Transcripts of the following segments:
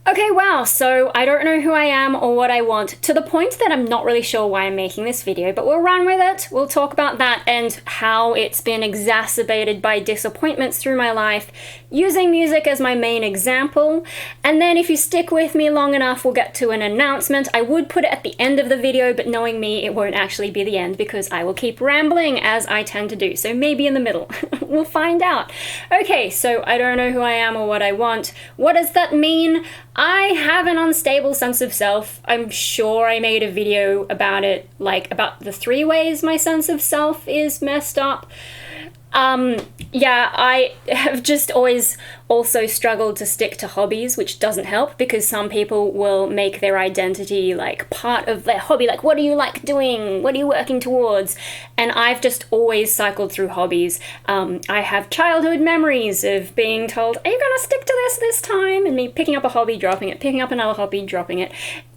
Okay, wow, so I don't know who I am or what I want, to the point that I'm not really sure why I'm making this video, but we'll run with it. We'll talk about that and how it's been exacerbated by disappointments through my life, using music as my main example. And then if you stick with me long enough, we'll get to an announcement. I would put it at the end of the video, but knowing me, it won't actually be the end because I will keep rambling as I tend to do, so maybe in the middle. We'll find out. Okay, so I don't know who I am or what I want. What does that mean? I have an unstable sense of self. I'm sure I made a video about it, like about the 3 ways my sense of self is messed up. Yeah, I have just always also struggled to stick to hobbies, which doesn't help because some people will make their identity like part of their hobby, like what do you like doing, what are you working towards, and I've just always cycled through hobbies. I have childhood memories of being told, are you gonna stick to this time, and me picking up a hobby, dropping it, picking up another hobby, dropping it.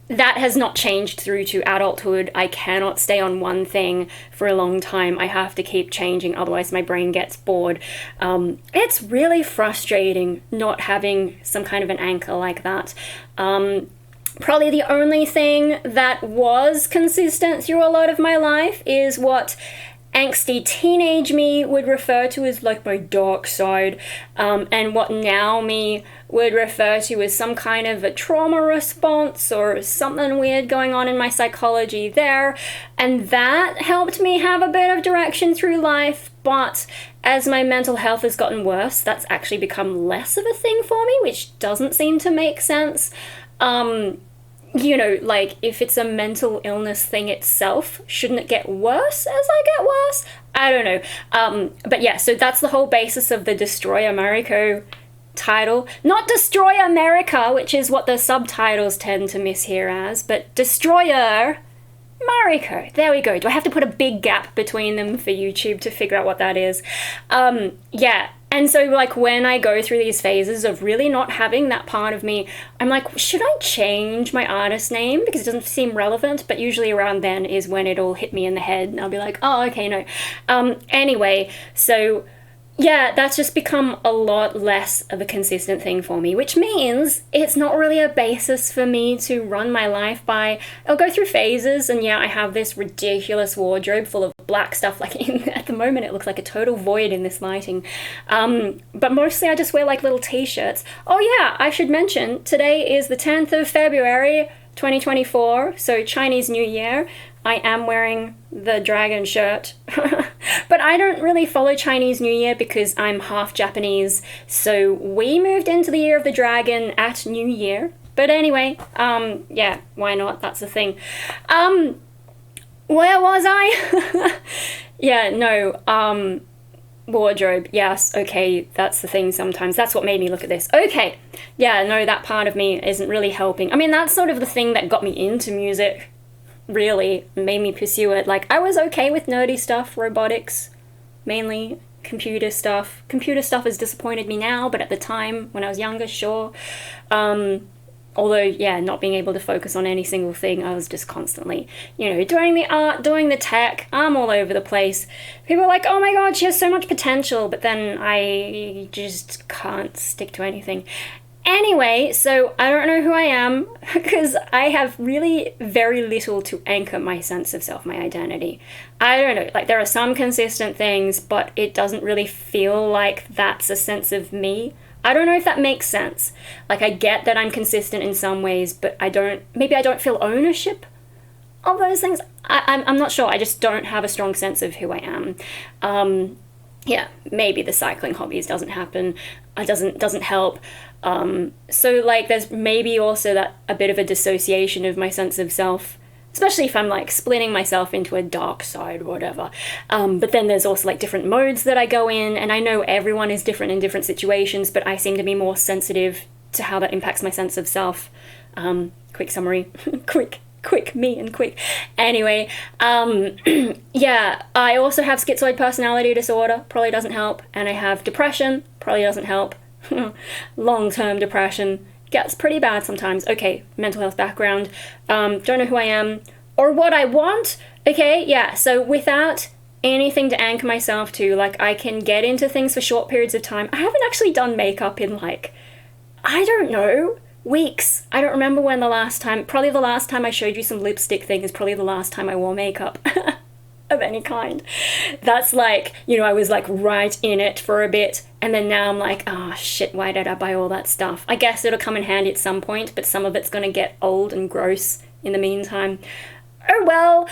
That has not changed through to adulthood. I cannot stay on one thing for a long time. I have to keep changing, otherwise my brain gets bored. It's really frustrating not having some kind of an anchor like that. Probably the only thing that was consistent through a lot of my life is what angsty teenage me would refer to as like my dark side, and what now me would refer to as some kind of a trauma response or something weird going on in my psychology there, and that helped me have a bit of direction through life. But as my mental health has gotten worse, that's actually become less of a thing for me, which doesn't seem to make sense. You know, like, if it's a mental illness thing itself, shouldn't it get worse as I get worse? I don't know. But yeah, so that's the whole basis of the Destroy America title. Not Destroy America, which is what the subtitles tend to mishear as, but Destroyer America. There we go. Do I have to put a big gap between them for YouTube to figure out what that is? Yeah. And so, like, when I go through these phases of really not having that part of me, I'm like, should I change my artist name? Because it doesn't seem relevant, but usually around then is when it'll hit me in the head, and I'll be like, oh, okay, no. Anyway, so yeah, that's just become a lot less of a consistent thing for me, which means it's not really a basis for me to run my life by. I'll go through phases, and yeah, I have this ridiculous wardrobe full of black stuff, like at the moment it looks like a total void in this lighting, but mostly I just wear like little t-shirts. Oh yeah, I should mention, today is the 10th of February 2024, so Chinese New Year. I am wearing the dragon shirt, but I don't really follow Chinese New Year because I'm half Japanese, so we moved into the year of the dragon at New Year. But anyway, yeah, why not? That's the thing. Where was I? Yeah, no, wardrobe, yes, okay, that's the thing sometimes. That's what made me look at this. Okay, yeah, no, that part of me isn't really helping. I mean, that's sort of the thing that got me into music, really, made me pursue it. Like, I was okay with nerdy stuff, robotics, mainly computer stuff. Computer stuff has disappointed me now, but at the time, when I was younger, sure. Although, yeah, not being able to focus on any single thing, I was just constantly, you know, doing the art, doing the tech, I'm all over the place. People are like, oh my god, she has so much potential, but then I just can't stick to anything. Anyway, so I don't know who I am because I have really very little to anchor my sense of self, my identity. I don't know, like there are some consistent things, but it doesn't really feel like that's a sense of me. I don't know if that makes sense. Like, I get that I'm consistent in some ways, but maybe I don't feel ownership of those things. I'm not sure. I just don't have a strong sense of who I am. Yeah, maybe the cycling hobbies doesn't happen. It doesn't help. So like there's maybe also that a bit of a dissociation of my sense of self, especially if I'm like splitting myself into a dark side or whatever. But then there's also like different modes that I go in, and I know everyone is different in different situations, but I seem to be more sensitive to how that impacts my sense of self. Quick summary. quick, me and quick. Anyway, yeah, I also have Schizoid Personality Disorder, probably doesn't help, and I have depression, probably doesn't help. Long-term depression gets pretty bad sometimes. Okay, mental health background, don't know who I am or what I want. Okay, yeah, so without anything to anchor myself to, like, I can get into things for short periods of time. I haven't actually done makeup in, like, I don't know, weeks. I don't remember when the last time, probably the last time I showed you some lipstick thing is probably the last time I wore makeup of any kind. That's like, you know, I was like right in it for a bit, and then now I'm like, oh shit, why did I buy all that stuff? I guess it'll come in handy at some point, but some of it's gonna get old and gross in the meantime. Oh well.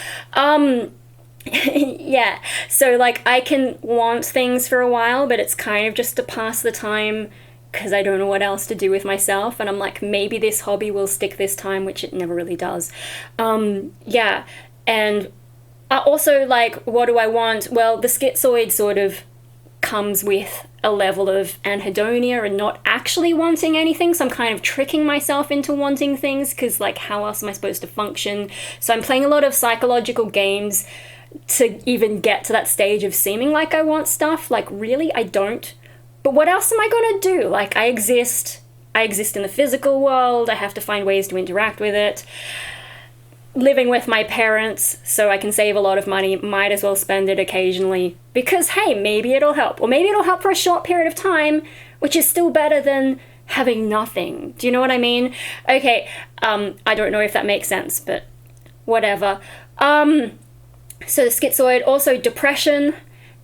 Yeah, so like I can want things for a while, but it's kind of just to pass the time because I don't know what else to do with myself, and I'm like, maybe this hobby will stick this time, which it never really does. Yeah, and also, like, what do I want? Well, the schizoid sort of comes with a level of anhedonia and not actually wanting anything, so I'm kind of tricking myself into wanting things, because, like, how else am I supposed to function? So I'm playing a lot of psychological games to even get to that stage of seeming like I want stuff. Like, really, I don't. But what else am I gonna do? Like, I exist in the physical world, I have to find ways to interact with it. Living with my parents, so I can save a lot of money, might as well spend it occasionally, because hey, maybe it'll help. Or maybe it'll help for a short period of time, which is still better than having nothing. Do you know what I mean? Okay, I don't know if that makes sense, but whatever. So the schizoid, also depression,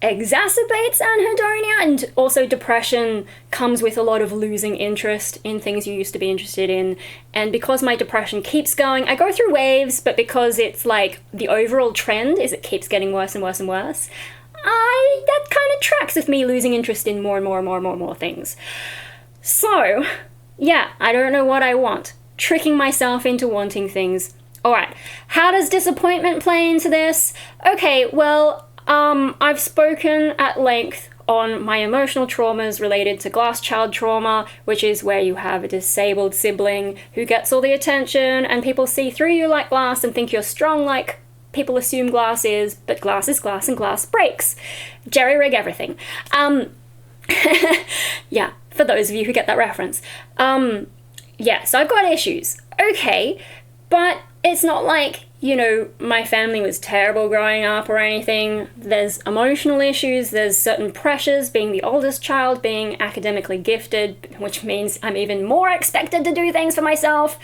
exacerbates anhedonia, and also depression comes with a lot of losing interest in things you used to be interested in. And because my depression keeps going, I go through waves, but because it's like the overall trend is it keeps getting worse and worse and worse, that kind of tracks with me losing interest in more and more and more and more and more things. So yeah, I don't know what I want, tricking myself into wanting things. All right, how does disappointment play into this? Okay, well, I've spoken at length on my emotional traumas related to glass child trauma, which is where you have a disabled sibling who gets all the attention and people see through you like glass and think you're strong like people assume glass is, but glass is glass and glass breaks. Jerry-rig everything. Yeah, for those of you who get that reference. Yeah, so I've got issues. Okay, but it's not like, you know, my family was terrible growing up or anything. There's emotional issues, there's certain pressures, being the oldest child, being academically gifted, which means I'm even more expected to do things for myself,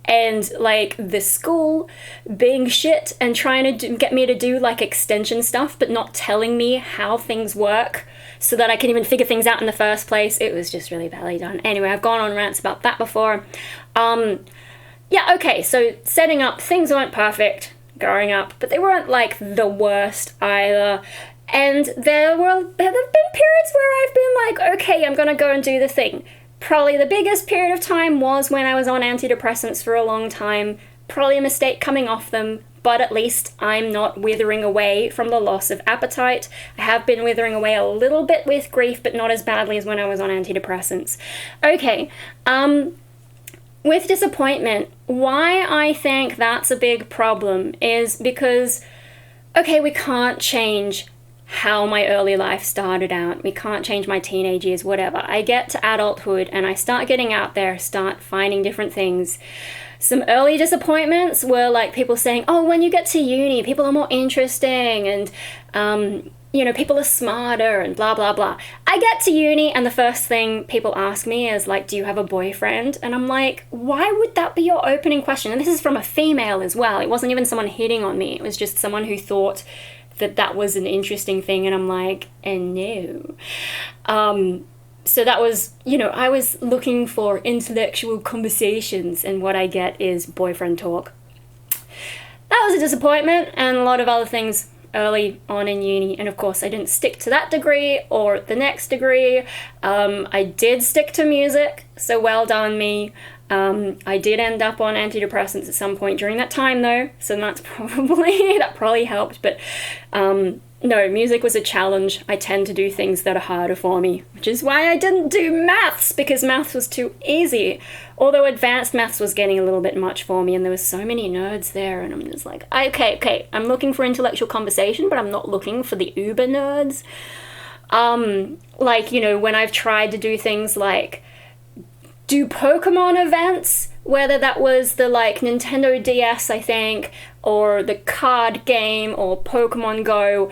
and like the school being shit and trying to get me to do like extension stuff but not telling me how things work so that I can even figure things out in the first place. It was just really badly done. Anyway, I've gone on rants about that before. Yeah, okay, so setting up, things weren't perfect growing up, but they weren't like the worst either. And there have been periods where I've been like, okay, I'm gonna go and do the thing. Probably the biggest period of time was when I was on antidepressants for a long time. Probably a mistake coming off them, but at least I'm not withering away from the loss of appetite. I have been withering away a little bit with grief, but not as badly as when I was on antidepressants. Okay, with disappointment, why I think that's a big problem is because, okay, we can't change how my early life started out. We can't change my teenage years, whatever. I get to adulthood and I start getting out there, start finding different things. Some early disappointments were like people saying, oh, when you get to uni, people are more interesting and, you know, people are smarter and blah, blah, blah. I get to uni and the first thing people ask me is like, do you have a boyfriend? And I'm like, why would that be your opening question? And this is from a female as well. It wasn't even someone hitting on me. It was just someone who thought that that was an interesting thing. And I'm like, no. So that was, you know, I was looking for intellectual conversations and what I get is boyfriend talk. That was a disappointment and a lot of other things early on in uni, and of course I didn't stick to that degree or the next degree. I did stick to music, so well done me. I did end up on antidepressants at some point during that time though, so that probably helped, but no, music was a challenge. I tend to do things that are harder for me, which is why I didn't do maths, because maths was too easy. Although advanced maths was getting a little bit much for me, and there was so many nerds there, and I'm just like, okay, I'm looking for intellectual conversation, but I'm not looking for the uber nerds. Like, you know, when I've tried to do things like do Pokemon events, whether that was the like Nintendo DS, I think, or the card game or Pokemon Go,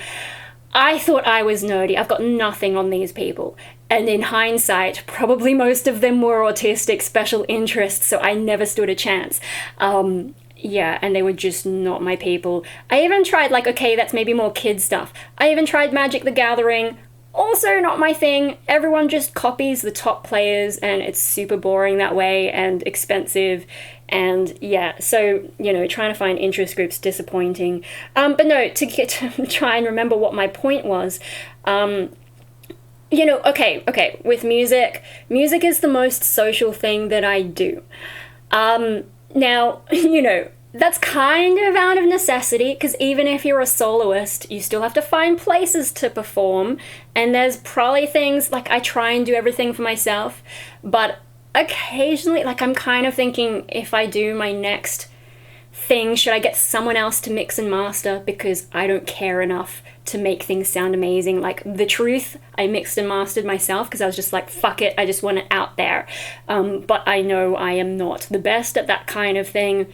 I thought I was nerdy. I've got nothing on these people. And in hindsight, probably most of them were autistic special interests, so I never stood a chance. Yeah, and they were just not my people. I even tried, like, okay, that's maybe more kid stuff. I even tried Magic the Gathering. Also not my thing. Everyone just copies the top players, and it's super boring that way and expensive. And yeah, so, you know, trying to find interest groups, disappointing. But no, to get to try and remember what my point was, you know, okay, with music is the most social thing that I do. Now, you know, that's kind of out of necessity, because even if you're a soloist, you still have to find places to perform, and there's probably things, like, I try and do everything for myself, but occasionally, like, I'm kind of thinking, if I do my next thing, should I get someone else to mix and master, because I don't care enough to make things sound amazing. Like, The Truth, I mixed and mastered myself because I was just like, fuck it, I just want it out there. But I know I am not the best at that kind of thing.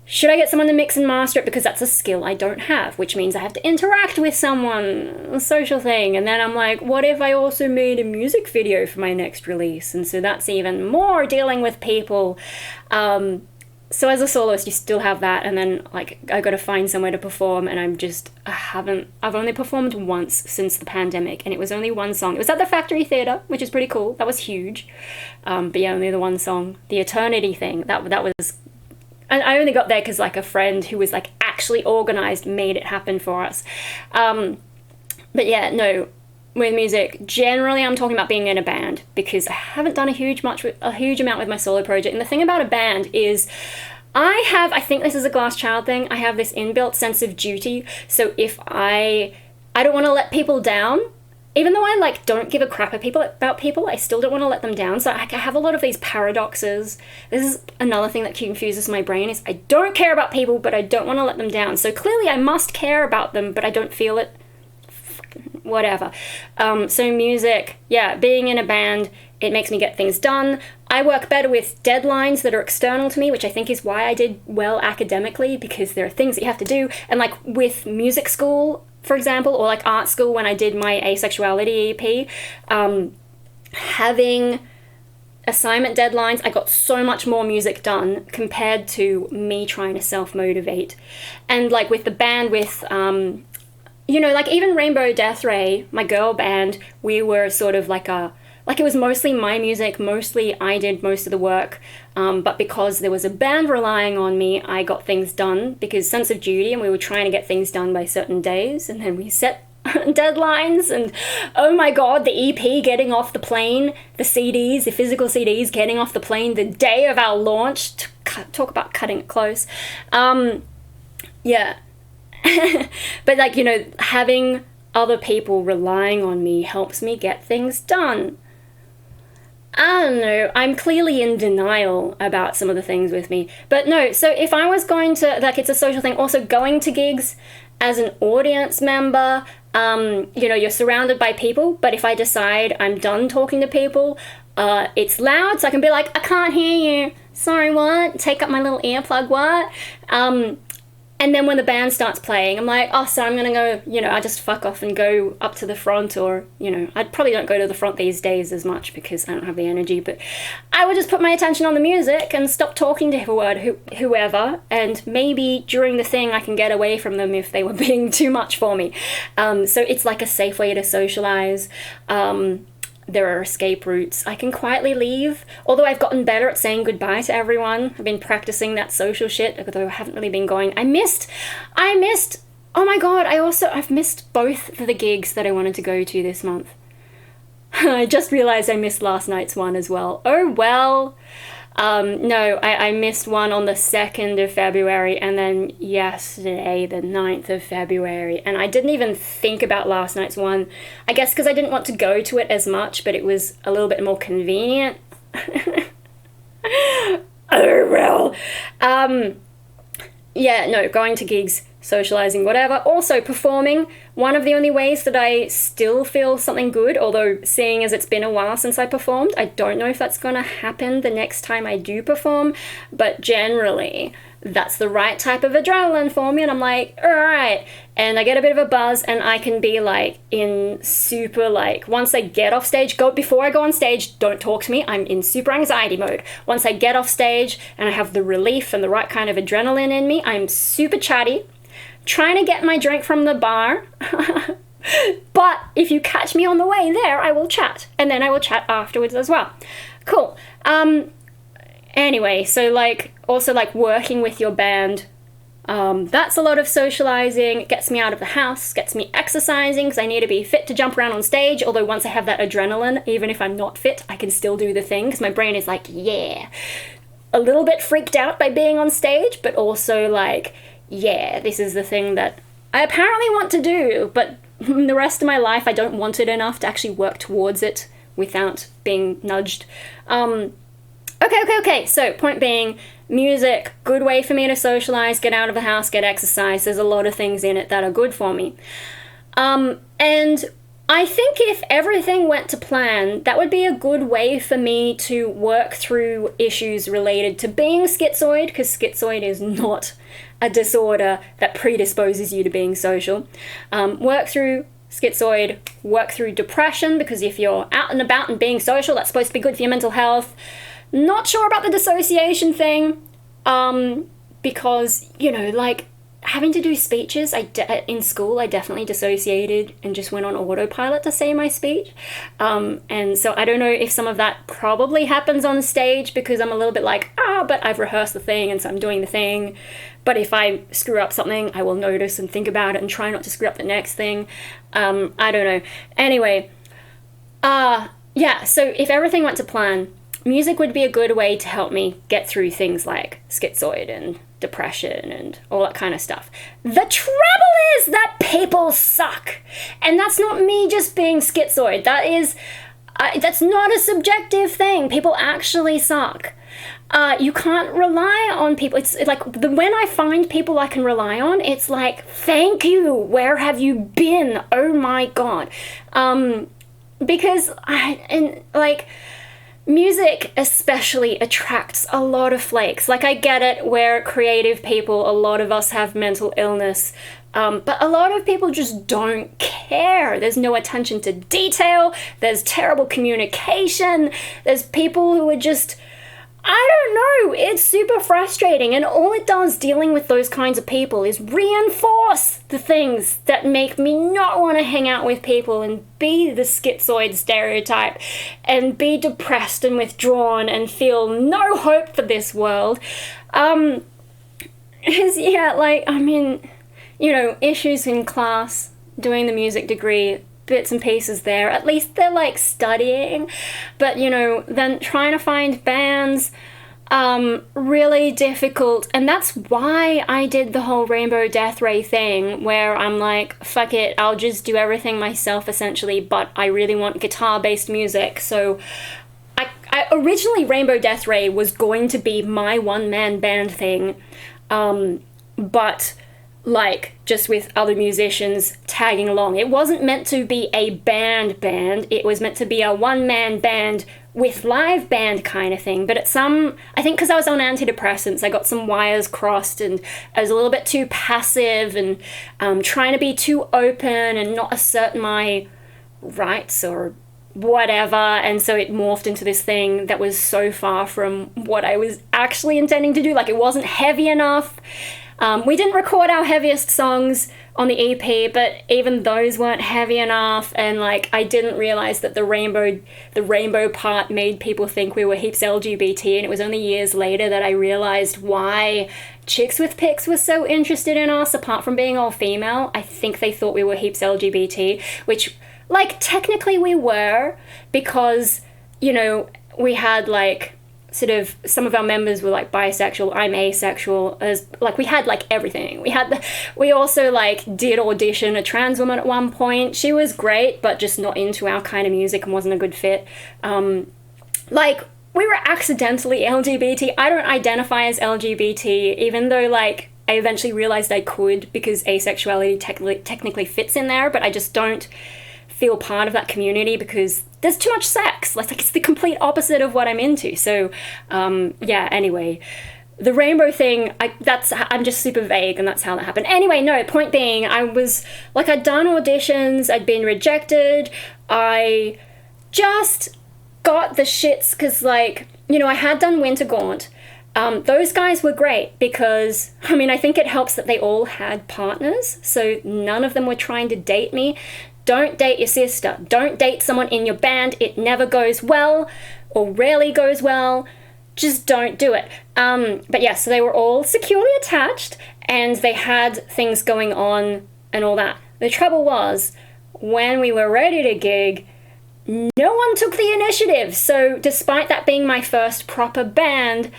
Should I get someone to mix and master it, because that's a skill I don't have, which means I have to interact with someone, a social thing. And then I'm like, what if I also made a music video for my next release? And so that's even more dealing with people. So as a soloist, you still have that, and then, like, I gotta find somewhere to perform, and I've only performed once since the pandemic, and it was only one song. It was at the Factory Theatre, which is pretty cool. That was huge. But yeah, only the one song. The Eternity thing, that was... And I only got there because, like, a friend who was, like, actually organised made it happen for us. But yeah, no... With music, generally I'm talking about being in a band, because I haven't done a huge amount with my solo project. And the thing about a band is I think this is a glass child thing, I have this inbuilt sense of duty. So if I don't want to let people down, even though I, like, don't give a crap about people, I still don't want to let them down. So I have a lot of these paradoxes. This is another thing that confuses my brain, is I don't care about people, but I don't want to let them down. So clearly I must care about them, but I don't feel it. Whatever. So music, yeah, being in a band, it makes me get things done. I work better with deadlines that are external to me, which I think is why I did well academically, because there are things that you have to do. And, like, with music school, for example, or, like, art school when I did my asexuality EP, having assignment deadlines, I got so much more music done compared to me trying to self-motivate. And, like, with the band, with... you know, like, even Rainbow Death Ray, my girl band, we were sort of like it was mostly my music, mostly I did most of the work, but because there was a band relying on me, I got things done, because sense of duty, and we were trying to get things done by certain days, and then we set deadlines, and oh my god, the EP getting off the plane, the CDs, the physical CDs getting off the plane the day of our launch, talk about cutting it close, yeah. But, like, you know, having other people relying on me helps me get things done. I don't know, I'm clearly in denial about some of the things with me. But no, so if I was going to, like, it's a social thing, also going to gigs as an audience member, you know, you're surrounded by people, but if I decide I'm done talking to people, it's loud, so I can be like, I can't hear you. Sorry, what? Take up my little earplug, what? And then when the band starts playing, I'm like, oh, so I'm going to go, you know, I just fuck off and go up to the front, or, you know, I probably don't go to the front these days as much because I don't have the energy, but I would just put my attention on the music and stop talking to whoever, and maybe during the thing I can get away from them if they were being too much for me. So it's like a safe way to socialize. There are escape routes. I can quietly leave, although I've gotten better at saying goodbye to everyone. I've been practicing that social shit, although I haven't really been going. I missed, oh my god, I've missed both of the gigs that I wanted to go to this month. I just realized I missed last night's one as well. Oh well. No, I missed one on the 2nd of February, and then yesterday, the 9th of February, and I didn't even think about last night's one, I guess because I didn't want to go to it as much, but it was a little bit more convenient. Oh well. Yeah, no, going to gigs, socializing, whatever. Also, performing. One of the only ways that I still feel something good, although seeing as it's been a while since I performed, I don't know if that's going to happen the next time I do perform, but generally, that's the right type of adrenaline for me, and I'm like, all right. And I get a bit of a buzz, and I can be like in super like, once I get off stage, before I go on stage, don't talk to me. I'm in super anxiety mode. Once I get off stage and I have the relief and the right kind of adrenaline in me, I'm super chatty, trying to get my drink from the bar. But if you catch me on the way there, I will chat, and then I will chat afterwards as well. Cool. Anyway, so like, also like working with your band, that's a lot of socializing. It gets me out of the house, gets me exercising, because I need to be fit to jump around on stage, although once I have that adrenaline, even if I'm not fit, I can still do the thing, because my brain is like, yeah. A little bit freaked out by being on stage, but also like, yeah, this is the thing that I apparently want to do, but the rest of my life I don't want it enough to actually work towards it without being nudged. Okay, so point being, music, good way for me to socialize, get out of the house, get exercise. There's a lot of things in it that are good for me. And I think if everything went to plan, that would be a good way for me to work through issues related to being schizoid, because schizoid is not a disorder that predisposes you to being social. Work through schizoid, work through depression, because if you're out and about and being social, that's supposed to be good for your mental health. Not sure about the dissociation thing, because, you know, like, having to do speeches, in school, I definitely dissociated and just went on autopilot to say my speech. And so I don't know if some of that probably happens on stage, because I'm a little bit like, but I've rehearsed the thing, and so I'm doing the thing. But if I screw up something, I will notice and think about it and try not to screw up the next thing. I don't know. Anyway, yeah, so if everything went to plan, music would be a good way to help me get through things like schizoid and depression and all that kind of stuff. The trouble is that people suck. And that's not me just being schizoid. That's not a subjective thing. People actually suck. You can't rely on people. It's like, when I find people I can rely on, it's like, thank you. Where have you been? Oh my God. Because music especially attracts a lot of flakes. Like, I get it, we're creative people, a lot of us have mental illness, but a lot of people just don't care. There's no attention to detail, there's terrible communication, there's people who are just, I don't know, it's super frustrating, and all it does dealing with those kinds of people is reinforce the things that make me not want to hang out with people and be the schizoid stereotype and be depressed and withdrawn and feel no hope for this world. Issues in class, doing the music degree, bits and pieces there. At least they're like studying, but then trying to find bands, really difficult. And that's why I did the whole Rainbow Death Ray thing, where I'm like, fuck it, I'll just do everything myself essentially, but I really want guitar-based music. So I originally, Rainbow Death Ray was going to be my one-man band thing, but like, just with other musicians tagging along. It wasn't meant to be a band, it was meant to be a one-man band with live band kind of thing. But I think because I was on antidepressants, I got some wires crossed, and I was a little bit too passive and trying to be too open and not assert my rights or whatever, and so it morphed into this thing that was so far from what I was actually intending to do. Like, it wasn't heavy enough. We didn't record our heaviest songs on the EP, but even those weren't heavy enough, and like, I didn't realize that the rainbow part made people think we were heaps LGBT, and it was only years later that I realized why Chicks with Pics was so interested in us, apart from being all female. I think they thought we were heaps LGBT, which, like, technically we were, because, we had like, sort of, some of our members were like bisexual, I'm asexual, we had like everything. We also like did audition a trans woman at one point. She was great, but just not into our kind of music and wasn't a good fit. We were accidentally LGBT. I don't identify as LGBT, even though like I eventually realized I could, because asexuality technically fits in there, but I just don't feel part of that community because there's too much sex. Like it's the complete opposite of what I'm into. So yeah, anyway, the rainbow thing, I'm just super vague, and that's how that happened. Anyway, no, point being, I was like, I'd done auditions, I'd been rejected, I just got the shits because, like, you know, I had done Winter Gaunt. Those guys were great because, I mean, I think it helps that they all had partners, so none of them were trying to date me. Don't date your sister. Don't date someone in your band. It never goes well, or rarely goes well. Just don't do it. But yeah, so they were all securely attached, and they had things going on and all that. The trouble was, when we were ready to gig, no one took the initiative. So despite that being my first proper band,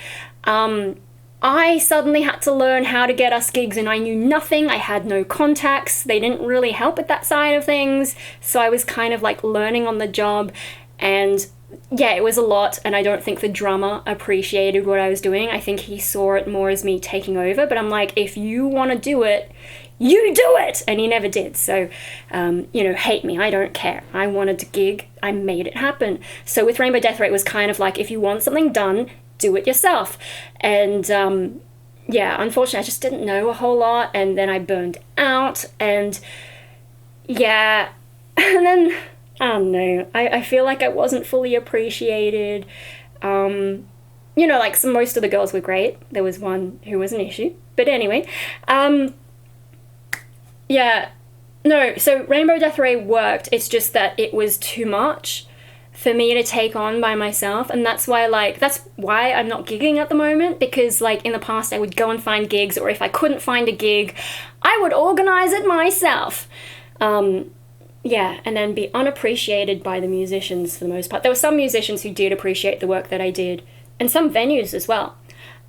I suddenly had to learn how to get us gigs, and I knew nothing. I had no contacts. They didn't really help with that side of things. So I was kind of like learning on the job, and yeah, it was a lot, and I don't think the drummer appreciated what I was doing. I think he saw it more as me taking over, but I'm like, if you want to do it, you do it! And he never did. So, you know, hate me, I don't care. I wanted to gig, I made it happen. So with Rainbow Death Ray, it was kind of like, if you want something done, do it yourself. And yeah, unfortunately, I just didn't know a whole lot, and then I burned out, and yeah, and then, I don't know, I feel like I wasn't fully appreciated. You know, like, most of the girls were great. There was one who was an issue. But anyway, yeah, no, so Rainbow Death Ray worked. It's just that it was too much for me to take on by myself, and that's why I'm not gigging at the moment, because, like, in the past I would go and find gigs, or if I couldn't find a gig, I would organize it myself. Yeah, and then be unappreciated by the musicians for the most part. There were some musicians who did appreciate the work that I did, and some venues as well.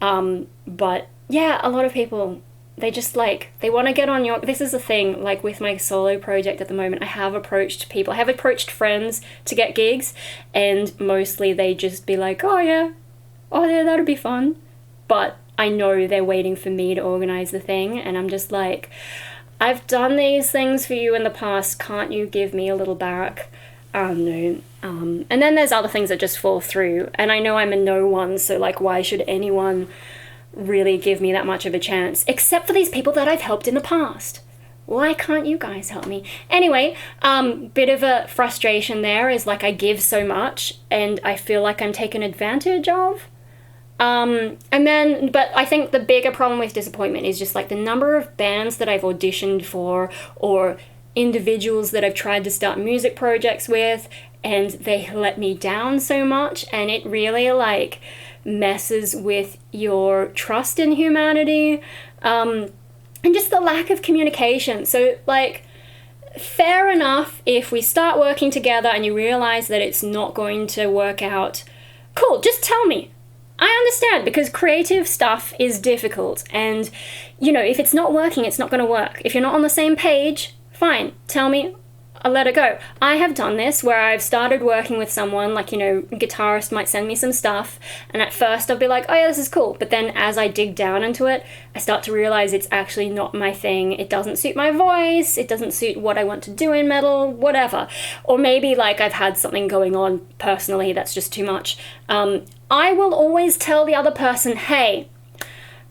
But yeah, a lot of people, they just, like, they want to get on your... This is the thing, like, with my solo project at the moment, I have approached people, I have approached friends to get gigs, and mostly they just be like, oh yeah, that'd be fun. But I know they're waiting for me to organize the thing, and I'm just like, I've done these things for you in the past, can't you give me a little back? No. And then there's other things that just fall through, and I know I'm a no one, so, like, why should anyone really give me that much of a chance, except for these people that I've helped in the past? Why can't you guys help me? Anyway, bit of a frustration there is, like, I give so much and I feel like I'm taken advantage of. But I think the bigger problem with disappointment is just, like, the number of bands that I've auditioned for, or individuals that I've tried to start music projects with, and they let me down so much, and it really, like, messes with your trust in humanity, and just the lack of communication. So, like, fair enough if we start working together and you realize that it's not going to work out, cool, just tell me. I understand, because creative stuff is difficult, and, you know, if it's not working, it's not going to work. If you're not on the same page, fine, tell me, I'll let it go. I have done this where I've started working with someone, like, you know, guitarist might send me some stuff, and at first I'll be like, oh yeah, this is cool, but then as I dig down into it, I start to realize it's actually not my thing. It doesn't suit my voice, it doesn't suit what I want to do in metal, whatever. Or maybe, like, I've had something going on personally that's just too much. I will always tell the other person, hey,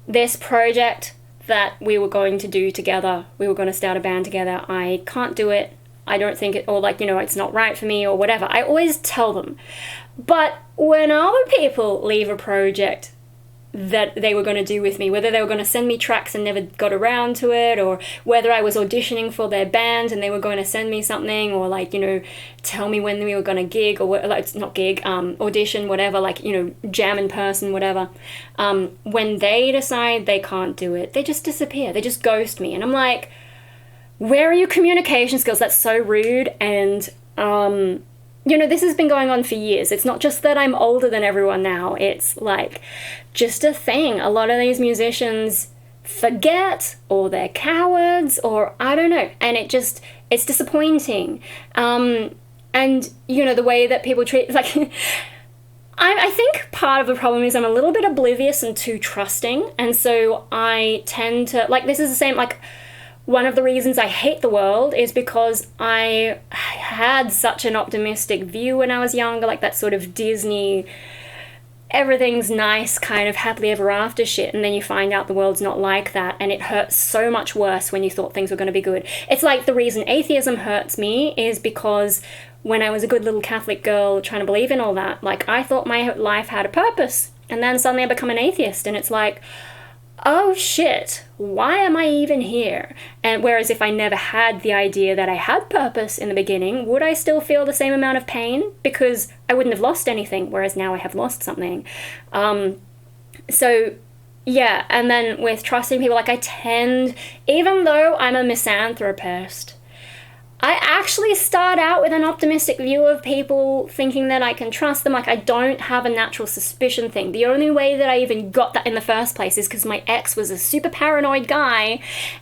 this project that we were going to do together, we were going to start a band together, I can't do it, I don't think it, or, like, you know, it's not right for me, or whatever. I always tell them. But when other people leave a project that they were going to do with me, whether they were going to send me tracks and never got around to it, or whether I was auditioning for their band and they were going to send me something, or, like, you know, tell me when we were going to gig, or like, not gig, audition, whatever, like, you know, jam in person, whatever, when they decide they can't do it, they just disappear, they just ghost me, and I'm like, where are your communication skills? That's so rude. And you know, this has been going on for years. It's not just that I'm older than everyone now, it's, like, just a thing. A lot of these musicians forget, or they're cowards, or I don't know, and it's disappointing. And, you know, the way that people treat, like, I think part of the problem is I'm a little bit oblivious and too trusting, and so I tend to, like, this is the same, like, one of the reasons I hate the world is because I had such an optimistic view when I was younger, like that sort of Disney, everything's nice, kind of happily ever after shit, and then you find out the world's not like that, and it hurts so much worse when you thought things were going to be good. It's like the reason atheism hurts me is because when I was a good little Catholic girl trying to believe in all that, like, I thought my life had a purpose, and then suddenly I become an atheist, and it's like, oh shit, why am I even here? And whereas if I never had the idea that I had purpose in the beginning, would I still feel the same amount of pain? Because I wouldn't have lost anything, whereas now I have lost something. So yeah, and then with trusting people, like, I tend, even though I'm a misanthropist, I actually start out with an optimistic view of people, thinking that I can trust them. Like, I don't have a natural suspicion thing. The only way that I even got that in the first place is because my ex was a super paranoid guy,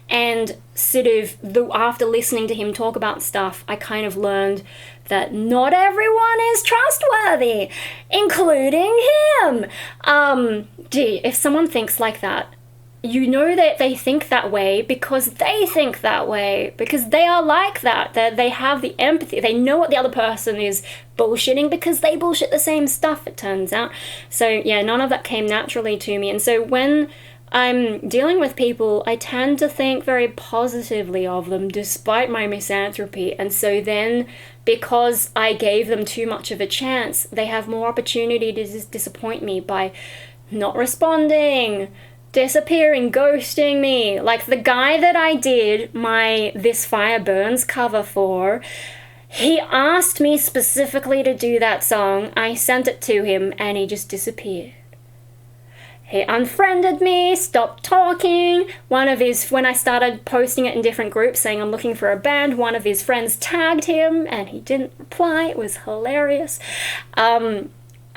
and sort of after listening to him talk about stuff, I kind of learned that not everyone is trustworthy, including him. If someone thinks like that, you know that they think that way because they think that way, because they are like that. They have the empathy. They know what the other person is bullshitting because they bullshit the same stuff, it turns out. So yeah, none of that came naturally to me. And so when I'm dealing with people, I tend to think very positively of them despite my misanthropy. And so then, because I gave them too much of a chance, they have more opportunity to disappoint me by not responding, disappearing, ghosting me. Like the guy that I did my This Fire Burns cover for, he asked me specifically to do that song. I sent it to him and he just disappeared. He unfriended me, stopped talking. When I started posting it in different groups saying I'm looking for a band, one of his friends tagged him and he didn't reply. It was hilarious.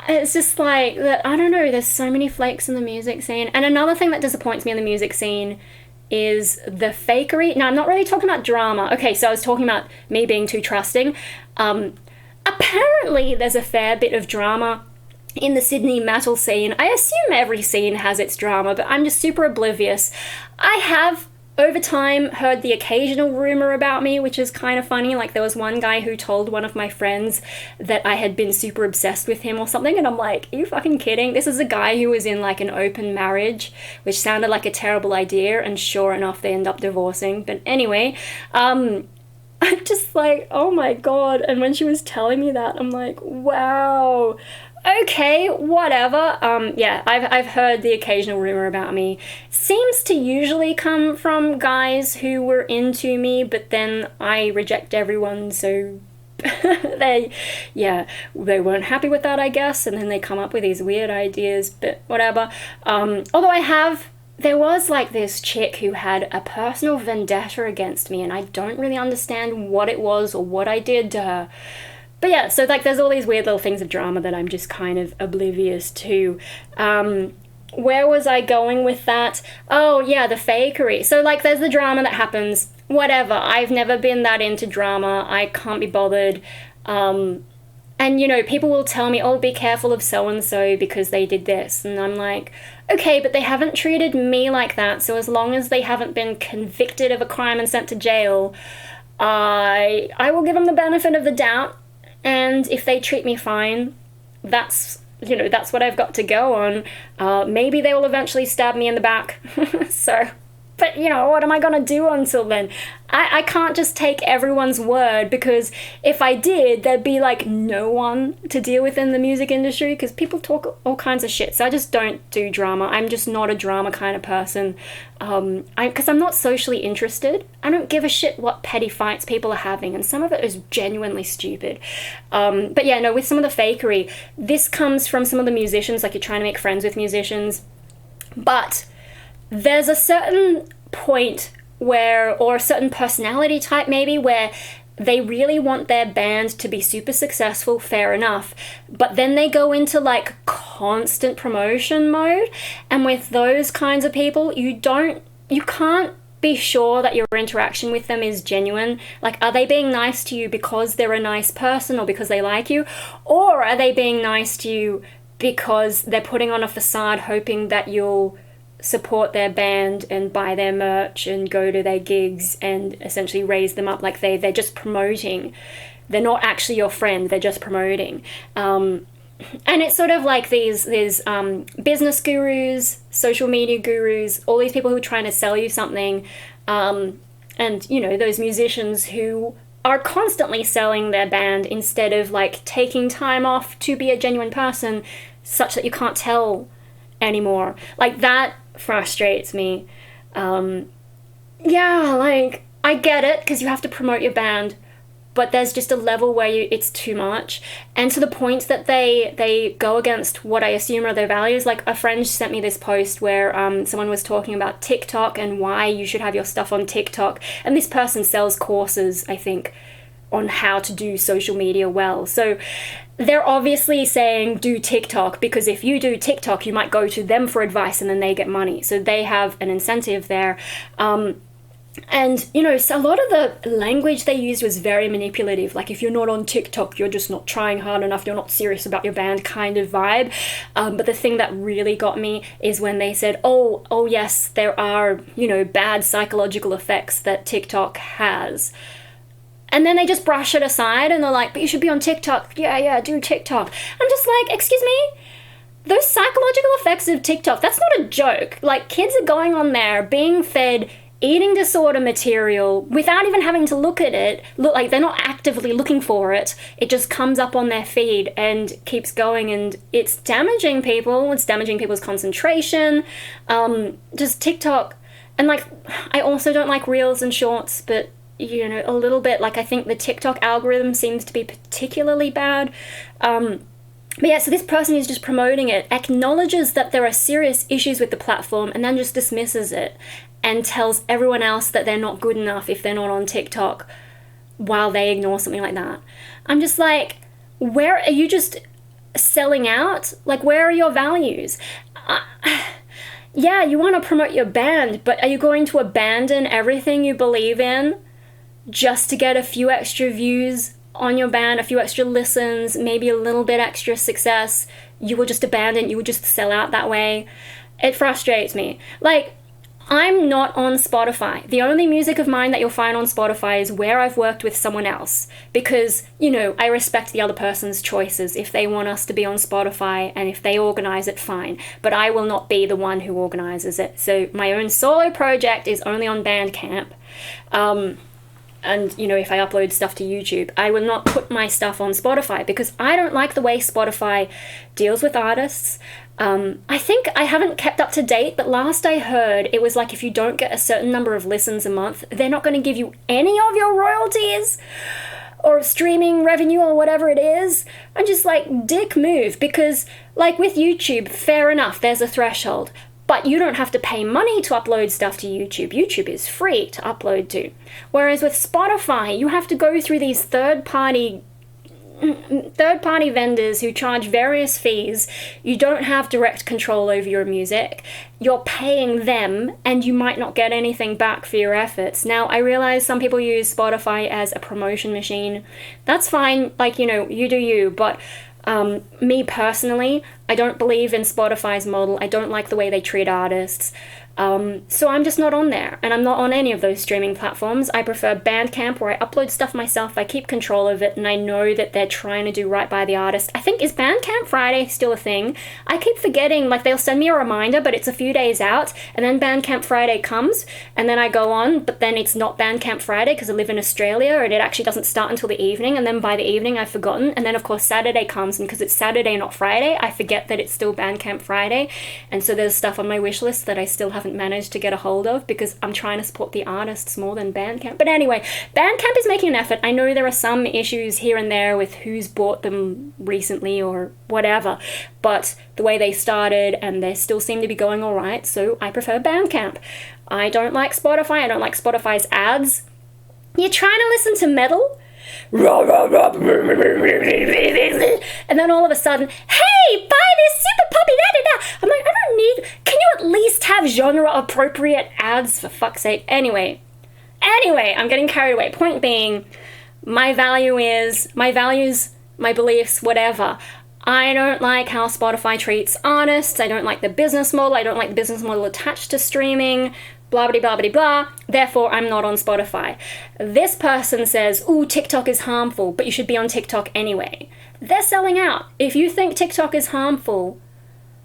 It's just like, I don't know, there's so many flakes in the music scene. And another thing that disappoints me in the music scene is the fakery. Now, I'm not really talking about drama. Okay, so I was talking about me being too trusting. Apparently, there's a fair bit of drama in the Sydney metal scene. I assume every scene has its drama, but I'm just super oblivious. I have, over time, heard the occasional rumor about me, which is kind of funny. Like, there was one guy who told one of my friends that I had been super obsessed with him or something, and I'm like, are you fucking kidding? This is a guy who was in, like, an open marriage, which sounded like a terrible idea, and sure enough, they end up divorcing. But anyway, I'm just like, oh my god. And when she was telling me that, I'm like, wow. Okay, whatever. Yeah, I've heard the occasional rumor about me. Seems to usually come from guys who were into me, but then I reject everyone, so they weren't happy with that, I guess, and then they come up with these weird ideas, but whatever. Although there was like this chick who had a personal vendetta against me, and I don't really understand what it was or what I did to her. But yeah, so like there's all these weird little things of drama that I'm just kind of oblivious to. Where was I going with that? Oh yeah, the fakery. So like there's the drama that happens, whatever. I've never been that into drama. I can't be bothered. And you know, people will tell me, oh, be careful of so-and-so because they did this. And I'm like, okay, but they haven't treated me like that. So as long as they haven't been convicted of a crime and sent to jail, I will give them the benefit of the doubt. And if they treat me fine, that's what I've got to go on. Maybe they will eventually stab me in the back. So, but you know, what am I gonna do until then? I can't just take everyone's word, because if I did, there'd be like no one to deal with in the music industry, because people talk all kinds of shit. So I just don't do drama. I'm just not a drama kind of person. Because I'm not socially interested. I don't give a shit what petty fights people are having, and some of it is genuinely stupid. But yeah, no, with some of the fakery, this comes from some of the musicians, like you're trying to make friends with musicians. But there's a certain point or a certain personality type maybe, where they really want their band to be super successful, fair enough, but then they go into like constant promotion mode. And with those kinds of people, you can't be sure that your interaction with them is genuine. Like, are they being nice to you because they're a nice person or because they like you? Or are they being nice to you because they're putting on a facade hoping that you'll support their band and buy their merch and go to their gigs and essentially raise them up. Like they're just promoting. They're not actually your friend, they're just promoting. And it's sort of like these business gurus, social media gurus, all these people who are trying to sell you something, and you know, those musicians who are constantly selling their band instead of like taking time off to be a genuine person, such that you can't tell anymore. Like that frustrates me. Yeah, like I get it because you have to promote your band, but there's just a level where it's too much, and to the point that they go against what I assume are their values. Like a friend sent me this post where someone was talking about TikTok and why you should have your stuff on TikTok, and this person sells courses, I think, on how to do social media well. So they're obviously saying do TikTok because if you do TikTok, you might go to them for advice and then they get money. So they have an incentive there. And, you know, so a lot of the language they used was very manipulative. Like, if you're not on TikTok, you're just not trying hard enough, you're not serious about your band kind of vibe. But the thing that really got me is when they said, oh yes, there are, you know, bad psychological effects that TikTok has. And then they just brush it aside and they're like, but you should be on TikTok. Yeah, do TikTok. I'm just like, excuse me? Those psychological effects of TikTok, that's not a joke. Like, kids are going on there, being fed eating disorder material without even having to look at it. Look, like they're not actively looking for it. It just comes up on their feed and keeps going, and it's damaging people. It's damaging people's concentration. Just TikTok. And like, I also don't like reels and shorts, but you know, a little bit. Like, I think the TikTok algorithm seems to be particularly bad. But yeah, so this person who's just promoting it acknowledges that there are serious issues with the platform and then just dismisses it and tells everyone else that they're not good enough if they're not on TikTok while they ignore something like that. I'm just like, where are you just selling out? Like, where are your values? Yeah, you want to promote your band, but are you going to abandon everything you believe in just to get a few extra views on your band, a few extra listens, maybe a little bit extra success? You will just abandon, you will just sell out that way. It frustrates me. Like, I'm not on Spotify. The only music of mine that you'll find on Spotify is where I've worked with someone else, because, you know, I respect the other person's choices. If they want us to be on Spotify and if they organize it, fine. But I will not be the one who organizes it. So my own solo project is only on Bandcamp. And, you know, if I upload stuff to YouTube, I will not put my stuff on Spotify because I don't like the way Spotify deals with artists. I think I haven't kept up to date, but last I heard, it was like if you don't get a certain number of listens a month, they're not going to give you any of your royalties or streaming revenue or whatever it is. I'm just like, dick move, because like with YouTube, fair enough, there's a threshold. But you don't have to pay money to upload stuff to YouTube. YouTube is free to upload to. Whereas with Spotify, you have to go through these third-party vendors who charge various fees. You don't have direct control over your music. You're paying them, and you might not get anything back for your efforts. Now, I realize some people use Spotify as a promotion machine. That's fine. Like, you know, you do you. But me personally, I don't believe in Spotify's model. I don't like the way they treat artists. So I'm just not on there, and I'm not on any of those streaming platforms. I prefer Bandcamp, where I upload stuff myself, I keep control of it, and I know that they're trying to do right by the artist. I think, is Bandcamp Friday still a thing? I keep forgetting, like they'll send me a reminder, but it's a few days out, and then Bandcamp Friday comes, and then I go on, but then it's not Bandcamp Friday because I live in Australia, and it actually doesn't start until the evening, and then by the evening I've forgotten, and then of course Saturday comes, and because it's Saturday, not Friday, I forget that it's still Bandcamp Friday, and so there's stuff on my wish list that I still haven't managed to get a hold of because I'm trying to support the artists more than Bandcamp. But anyway, Bandcamp is making an effort. I know there are some issues here and there with who's bought them recently or whatever, but the way they started, and they still seem to be going all right, so I prefer Bandcamp. I don't like Spotify. I don't like Spotify's ads. You're trying to listen to metal? And then all of a sudden, hey, buy this super poppy da-da-da. I'm like, I don't need, can you at least have genre appropriate ads, for fuck's sake? Anyway, I'm getting carried away. Point being, my values, my beliefs, whatever, I don't like how Spotify treats artists. I don't like the business model. I don't like the business model attached to streaming. Blah, blah, blah, blah, blah. Therefore, I'm not on Spotify. This person says, ooh, TikTok is harmful, but you should be on TikTok anyway. They're selling out. If you think TikTok is harmful,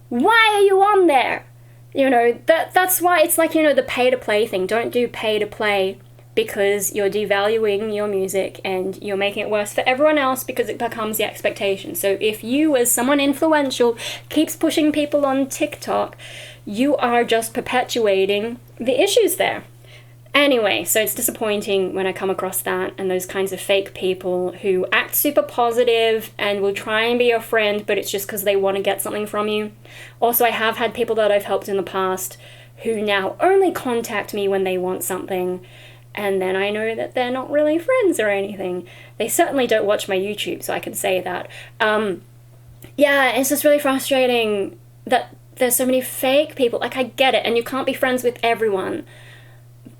why are you on there? You know, that's why it's like, you know, the pay-to-play thing. Don't do pay-to-play because you're devaluing your music and you're making it worse for everyone else because it becomes the expectation. So if you, as someone influential, keeps pushing people on TikTok, you are just perpetuating the issues there. Anyway, so it's disappointing when I come across that and those kinds of fake people who act super positive and will try and be your friend, but it's just because they want to get something from you. Also, I have had people that I've helped in the past who now only contact me when they want something, and then I know that they're not really friends or anything. They certainly don't watch my YouTube, so I can say that. Yeah, it's just really frustrating that there's so many fake people. Like, I get it, and you can't be friends with everyone.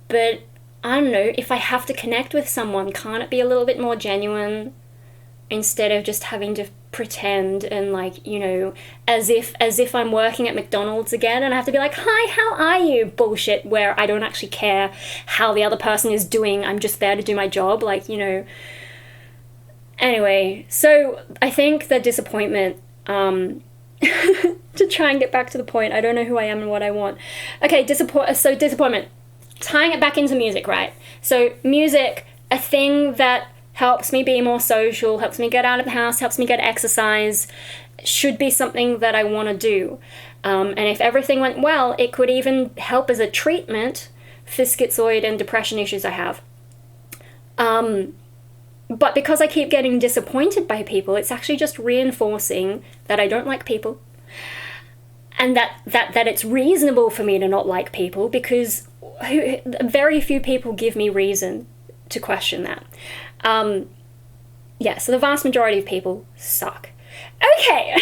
But, I don't know, if I have to connect with someone, can't it be a little bit more genuine? Instead of just having to pretend and, like, you know, as if I'm working at McDonald's again and I have to be like, hi, how are you? Bullshit, where I don't actually care how the other person is doing. I'm just there to do my job, like, you know. Anyway, so I think the disappointment, to try and get back to the point, I don't know who I am and what I want. Okay, disappointment. Tying it back into music, right? So music, a thing that helps me be more social, helps me get out of the house, helps me get exercise, should be something that I want to do. And if everything went well, it could even help as a treatment for schizoid and depression issues I have. But because I keep getting disappointed by people, it's actually just reinforcing that I don't like people. And that it's reasonable for me to not like people because very few people give me reason to question that. Yeah, so the vast majority of people suck. Okay.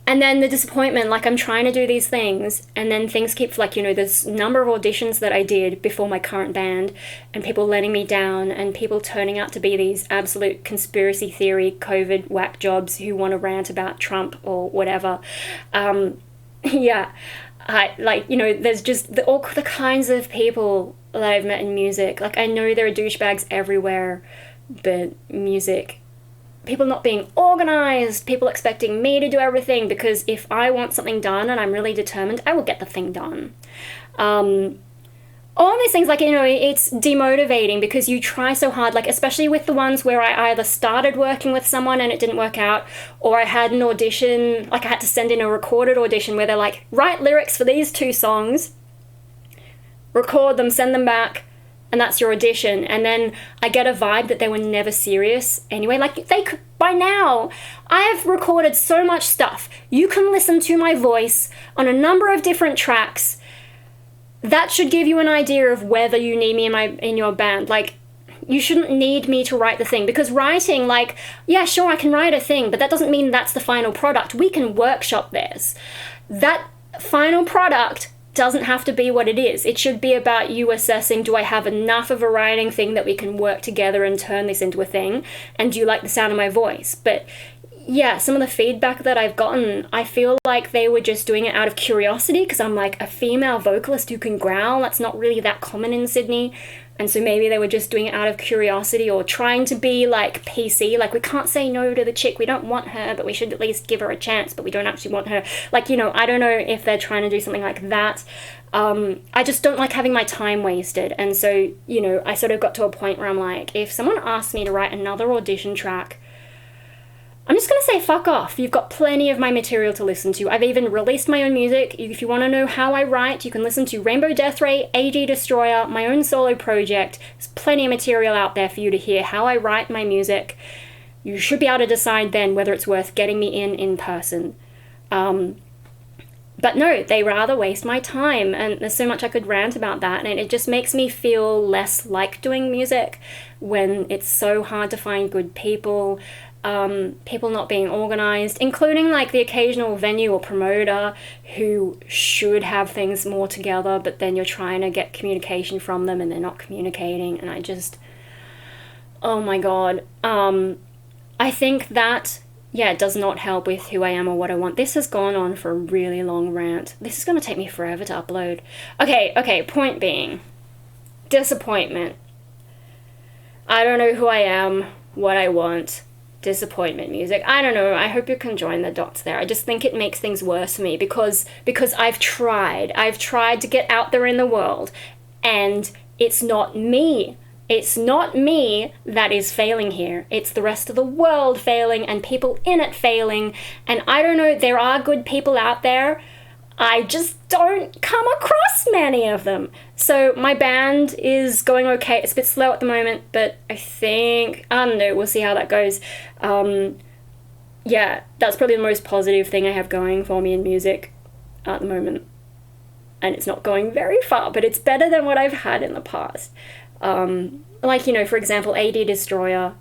And then the disappointment, like I'm trying to do these things and then things keep, like, you know, there's number of auditions that I did before my current band and people letting me down and people turning out to be these absolute conspiracy theory COVID whack jobs who want to rant about Trump or whatever. Yeah, like, you know, there's just all the kinds of people that I've met in music. Like, I know there are douchebags everywhere, but music, people not being organized, people expecting me to do everything, because if I want something done and I'm really determined, I will get the thing done. All these things, like, you know, it's demotivating because you try so hard, like, especially with the ones where I either started working with someone and it didn't work out, or I had an audition, like I had to send in a recorded audition where they're like, write lyrics for these 2 songs, record them, send them back, and that's your audition. And then I get a vibe that they were never serious anyway. Like, they could, by now, I have recorded so much stuff. You can listen to my voice on a number of different tracks. That should give you an idea of whether you need me in your band. Like, you shouldn't need me to write the thing, because writing, like, yeah, sure, I can write a thing, but that doesn't mean that's the final product. We can workshop this. That final product doesn't have to be what it is. It should be about you assessing, do I have enough of a writing thing that we can work together and turn this into a thing? And do you like the sound of my voice? But yeah, some of the feedback that I've gotten, I feel like they were just doing it out of curiosity, because I'm like, a female vocalist who can growl, that's not really that common in Sydney. And so maybe they were just doing it out of curiosity or trying to be like PC, like, we can't say no to the chick, we don't want her, but we should at least give her a chance, but we don't actually want her. Like, you know, I don't know if they're trying to do something like that. I just don't like having my time wasted. And so, you know, I sort of got to a point where I'm like, if someone asks me to write another audition track, I'm just going to say fuck off. You've got plenty of my material to listen to. I've even released my own music. If you want to know how I write, you can listen to Rainbow Death Ray, AG Destroyer, my own solo project. There's plenty of material out there for you to hear how I write my music. You should be able to decide then whether it's worth getting me in person. But no, they rather waste my time, and there's so much I could rant about that, and it just makes me feel less like doing music when it's so hard to find good people. People not being organized, including like the occasional venue or promoter who should have things more together, but then you're trying to get communication from them and they're not communicating, and oh my god. I think that yeah, it does not help with who I am or what I want. This has gone on for a really long rant. This is going to take me forever to upload. Okay, point being, disappointment. I don't know who I am, what I want, disappointment music. I don't know, I hope you can join the dots there. I just think it makes things worse for me because I've tried to get out there in the world, and it's not me. It's not me that is failing here. It's the rest of the world failing and people in it failing. And I don't know, there are good people out there. I just don't come across many of them. So my band is going okay. It's a bit slow at the moment, but I don't know, we'll see how that goes. Yeah, that's probably the most positive thing I have going for me in music at the moment. And it's not going very far, but it's better than what I've had in the past. Like, you know, for example, AD Destroyer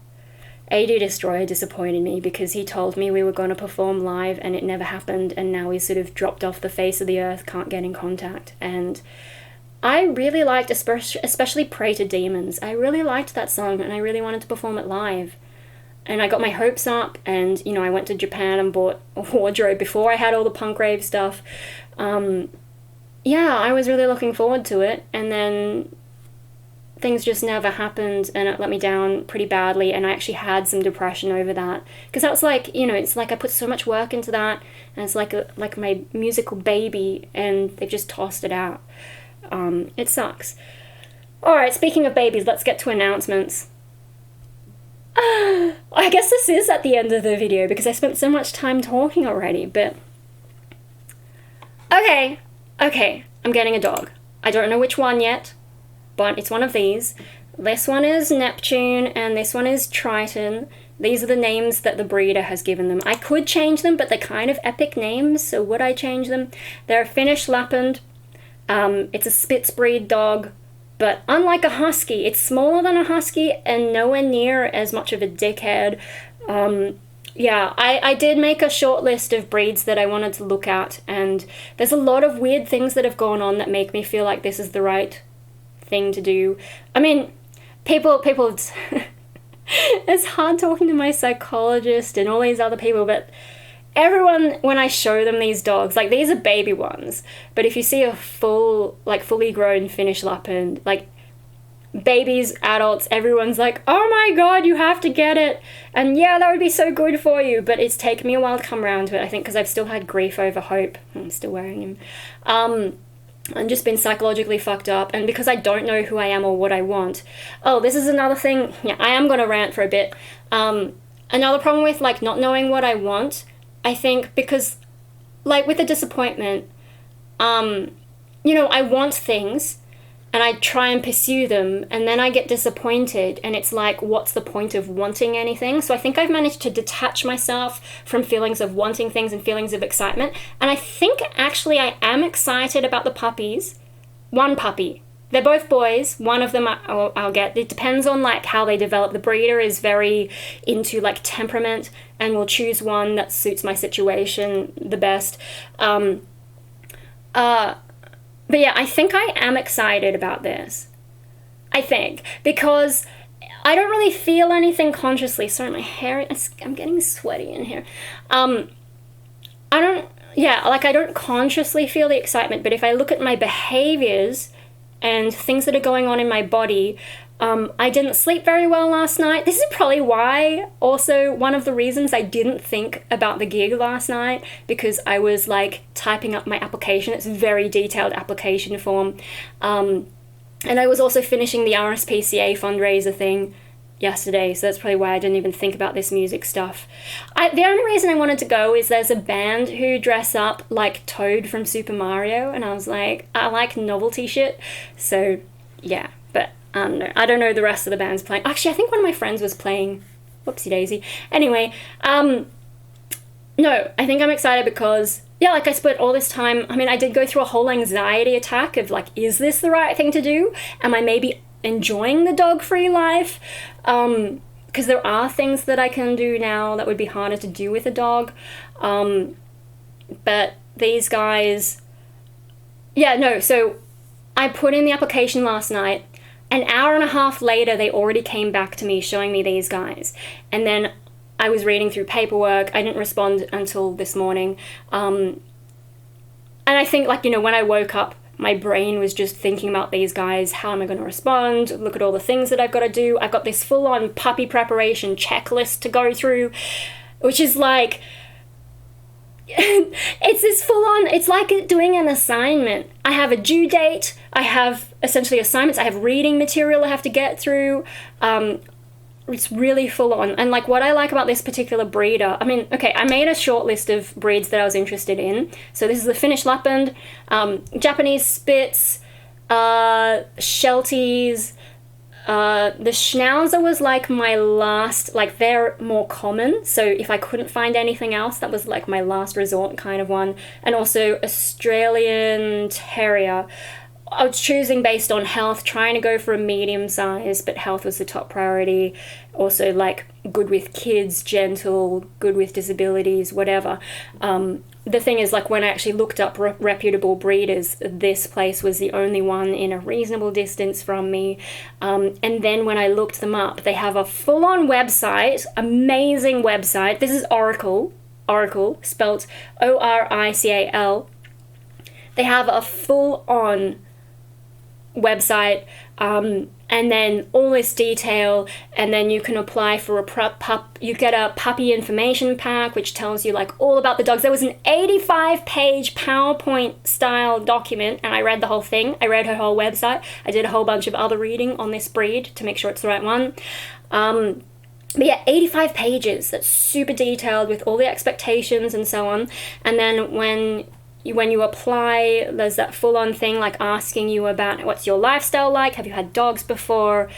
disappointed me because he told me we were going to perform live and it never happened, and now he's sort of dropped off the face of the earth, can't get in contact. And I really liked, especially Pray to Demons, I really liked that song and I really wanted to perform it live. And I got my hopes up, and, you know, I went to Japan and bought a wardrobe before I had all the punk rave stuff. Yeah, I was really looking forward to it, and then things just never happened, and it let me down pretty badly, and I actually had some depression over that, because that was like, you know, it's like I put so much work into that, and it's like my musical baby, and they've just tossed it out. It sucks. Alright, speaking of babies, let's get to announcements. I guess this is at the end of the video, because I spent so much time talking already, but... Okay, I'm getting a dog. I don't know which one yet, but it's one of these. This one is Neptune, and this one is Triton. These are the names that the breeder has given them. I could change them, but they're kind of epic names, so would I change them? They're a Finnish Lapphund. It's a Spitz breed dog, but unlike a husky, it's smaller than a husky and nowhere near as much of a dickhead. Yeah, I did make a short list of breeds that I wanted to look at, and there's a lot of weird things that have gone on that make me feel like this is the right thing to do. I mean, people it's hard talking to my psychologist and all these other people, but everyone, when I show them these dogs, like, these are baby ones, but if you see a fully grown Finnish Lapphund, like, babies, adults, everyone's like, oh my god, you have to get it, and yeah, that would be so good for you, but it's taken me a while to come around to it, I think, because I've still had grief over hope. I'm still wearing him. And just been psychologically fucked up, and because I don't know who I am or what I want. Oh, this is another thing. Yeah, I am gonna rant for a bit. Another problem with, like, not knowing what I want, I think, because, like, with the disappointment, you know, I want things, and I try and pursue them, and then I get disappointed, and it's like, what's the point of wanting anything? So I think I've managed to detach myself from feelings of wanting things and feelings of excitement, and I think actually I am excited about the puppies. One puppy. They're both boys. One of them I'll get. It depends on, like, how they develop. The breeder is very into, like, temperament, and will choose one that suits my situation the best. But yeah, I think I am excited about this. I think. Because I don't really feel anything consciously. Sorry, my hair, I'm getting sweaty in here. I don't consciously feel the excitement, but if I look at my behaviors and things that are going on in my body, I didn't sleep very well last night. This is probably why, also, one of the reasons I didn't think about the gig last night, because I was, like, typing up my application. It's a very detailed application form. And I was also finishing the RSPCA fundraiser thing yesterday, so that's probably why I didn't even think about this music stuff. The only reason I wanted to go is there's a band who dress up like Toad from Super Mario, and I was like, I like novelty shit, so yeah. But I don't know the rest of the bands playing. Actually, I think one of my friends was playing. Whoopsie daisy. Anyway, no, I think I'm excited because, yeah, like, I spent all this time, I mean, I did go through a whole anxiety attack of, like, is this the right thing to do? Am I maybe enjoying the dog-free life? Because there are things that I can do now that would be harder to do with a dog. But these guys, yeah, no, so I put in the application last night. An hour and a half later, they already came back to me showing me these guys. And then I was reading through paperwork. I didn't respond until this morning. And I think, like, you know, when I woke up, my brain was just thinking about these guys. How am I going to respond? Look at all the things that I've got to do. I've got this full-on puppy preparation checklist to go through, which is like, it's this full-on, it's like doing an assignment. I have a due date. I have essentially assignments. I have reading material I have to get through. It's really full on. And like what I like about this particular breeder, I mean, okay, I made a short list of breeds that I was interested in. So this is the Finnish Lapphund, Japanese Spitz, Shelties. The Schnauzer was like my last, like they're more common. So if I couldn't find anything else, that was like my last resort kind of one. And also Australian Terrier. I was choosing based on health, trying to go for a medium size, but health was the top priority. Also, like, good with kids, gentle, good with disabilities, whatever. The thing is, like, when I actually looked up reputable breeders, this place was the only one in a reasonable distance from me. And then when I looked them up, they have a full-on website, amazing website. This is Oracle, spelt Orical. They have a full-on website, and then all this detail, and then you can apply for you get a puppy information pack which tells you like all about the dogs. There was an 85-page PowerPoint style document, and I read the whole thing. I read her whole website. I did a whole bunch of other reading on this breed to make sure it's the right one. But yeah, 85 pages. That's super detailed with all the expectations and so on. And then when you apply, there's that full-on thing like asking you about what's your lifestyle like, have you had dogs before,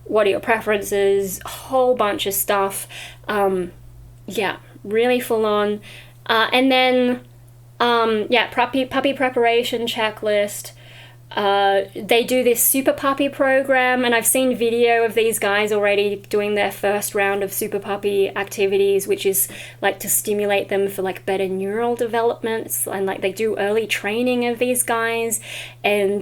what are your preferences, a whole bunch of stuff. Yeah, really full-on. And then, yeah, puppy preparation checklist. They do this super puppy program, and I've seen video of these guys already doing their first round of super puppy activities, which is like to stimulate them for like better neural developments, and like they do early training of these guys, and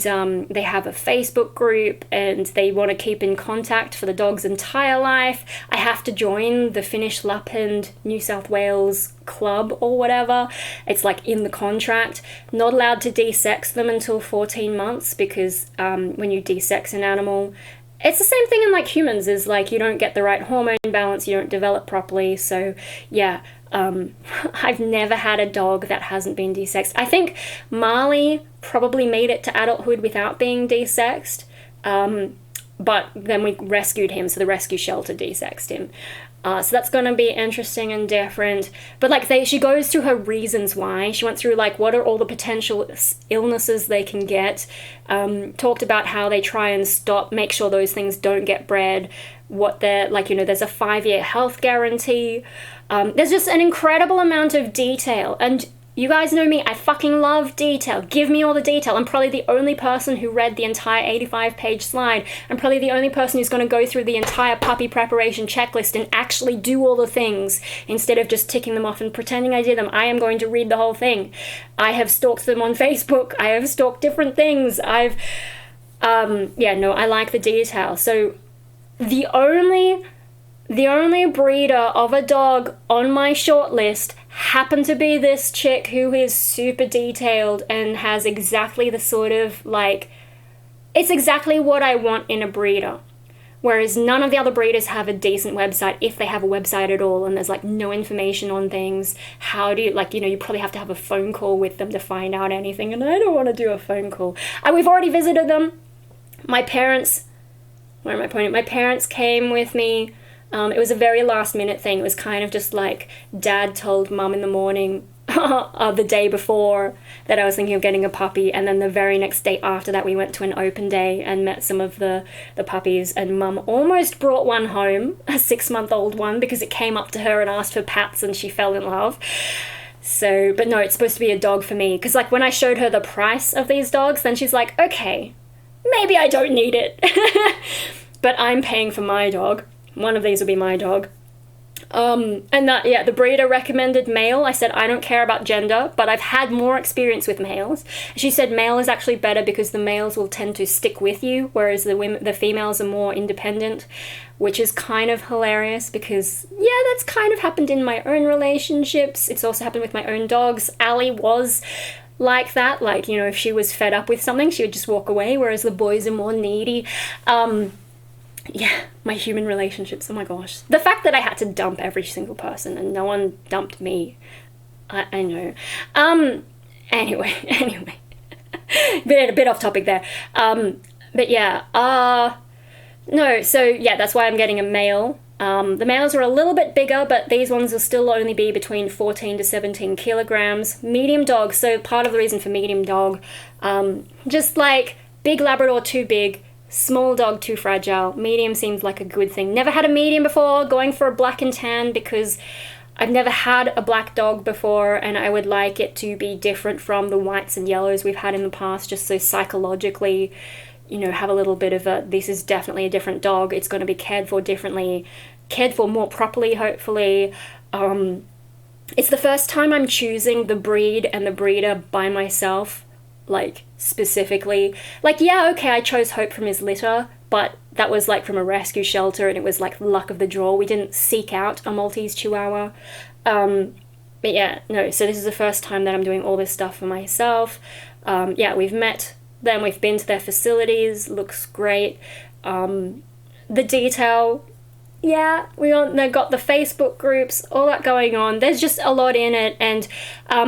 they have a Facebook group, and they want to keep in contact for the dog's entire life. I have to join the Finnish Lapphund New South Wales club or whatever. It's like in the contract. Not allowed to desex them until 14 months, because when you desex an animal, it's the same thing in like humans, is like you don't get the right hormone balance, you don't develop properly. So yeah, I've never had a dog that hasn't been desexed. I think Marley probably made it to adulthood without being desexed, but then we rescued him, so the rescue shelter desexed him. So that's going to be interesting and different. But like she goes through her reasons why. She went through like what are all the potential illnesses they can get. Talked about how they try and make sure those things don't get bred. What they're like, you know, there's a 5-year health guarantee. There's just an incredible amount of detail. And you guys know me, I fucking love detail. Give me all the detail. I'm probably the only person who read the entire 85-page slide. I'm probably the only person who's going to go through the entire puppy preparation checklist and actually do all the things instead of just ticking them off and pretending I did them. I am going to read the whole thing. I have stalked them on Facebook. I have stalked different things. I like the detail. So the only breeder of a dog on my short list happened to be this chick who is super detailed and has exactly the sort of like, it's exactly what I want in a breeder. Whereas none of the other breeders have a decent website, if they have a website at all, and there's like no information on things. How do you, like, you know, you probably have to have a phone call with them to find out anything, and I don't want to do a phone call. We've already visited them. My parents, where am I pointing? My parents came with me. It was a very last minute thing. It was kind of just like Dad told Mum in the morning the day before that I was thinking of getting a puppy, and then the very next day after that we went to an open day and met some of the puppies, and Mum almost brought one home, a 6-month-old one, because it came up to her and asked for pats and she fell in love. So, but no, it's supposed to be a dog for me, because like when I showed her the price of these dogs, then she's like, okay, maybe I don't need it. But I'm paying for my dog. One of these will be my dog. And that, yeah, the breeder recommended male. I said, I don't care about gender, but I've had more experience with males. She said male is actually better because the males will tend to stick with you, whereas the females are more independent, which is kind of hilarious because, yeah, that's kind of happened in my own relationships. It's also happened with my own dogs. Allie was like that. Like, you know, if she was fed up with something, she would just walk away, whereas the boys are more needy. Yeah, my human relationships, oh my gosh. The fact that I had to dump every single person and no one dumped me, I know. Anyway. A bit off topic there. But yeah, no, so yeah, that's why I'm getting a male. The males are a little bit bigger, but these ones will still only be between 14 to 17 kilograms. Medium dog, so part of the reason for medium dog, just like big Labrador too big, small dog too fragile. Medium seems like a good thing. Never had a medium before, going for a black and tan because I've never had a black dog before and I would like it to be different from the whites and yellows we've had in the past, just so psychologically, you know, have a little bit of a, this is definitely a different dog. It's going to be cared for differently, cared for more properly, hopefully. It's the first time I'm choosing the breed and the breeder by myself, like specifically. Like, yeah, okay, I chose Hope from his litter, but that was like from a rescue shelter and it was like luck of the draw. We didn't seek out a Maltese Chihuahua. But yeah, no, so this is the first time that I'm doing all this stuff for myself. Yeah, we've met them, we've been to their facilities, looks great. The detail, yeah, they've got the Facebook groups, all that going on. There's just a lot in it. And,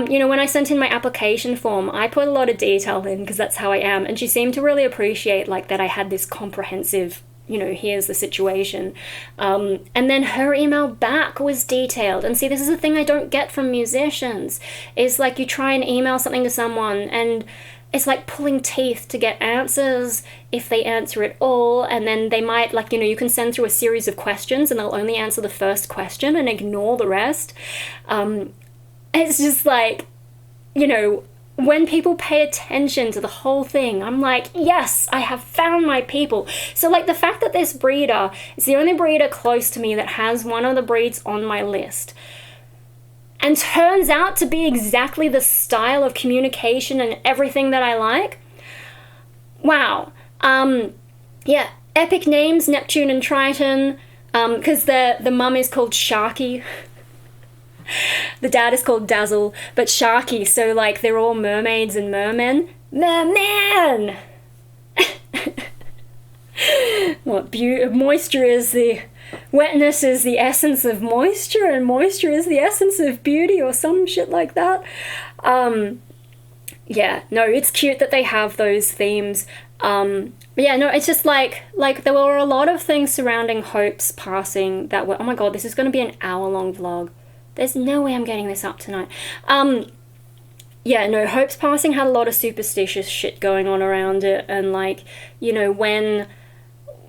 you know, when I sent in my application form, I put a lot of detail in because that's how I am. And she seemed to really appreciate, like, that I had this comprehensive, you know, here's the situation. And then her email back was detailed. And see, this is the thing I don't get from musicians, is like you try and email something to someone and it's like pulling teeth to get answers if they answer it all, and then they might, like, you know, you can send through a series of questions and they'll only answer the first question and ignore the rest. It's just like, you know, when people pay attention to the whole thing, I'm like, yes, I have found my people. So like the fact that this breeder is the only breeder close to me that has one of the breeds on my list, and turns out to be exactly the style of communication and everything that I like. Wow. Yeah, epic names, Neptune and Triton, because the mum is called Sharky. The dad is called Dazzle, but Sharky, so like they're all mermaids and mermen. Merman! What moisture is the... Wetness is the essence of moisture, and moisture is the essence of beauty, or some shit like that. Yeah, no, it's cute that they have those themes. But yeah, no, it's just like there were a lot of things surrounding Hope's passing that were, oh my god, this is going to be an hour-long vlog. There's no way I'm getting this up tonight. Yeah, no, Hope's passing had a lot of superstitious shit going on around it, and like, you know, when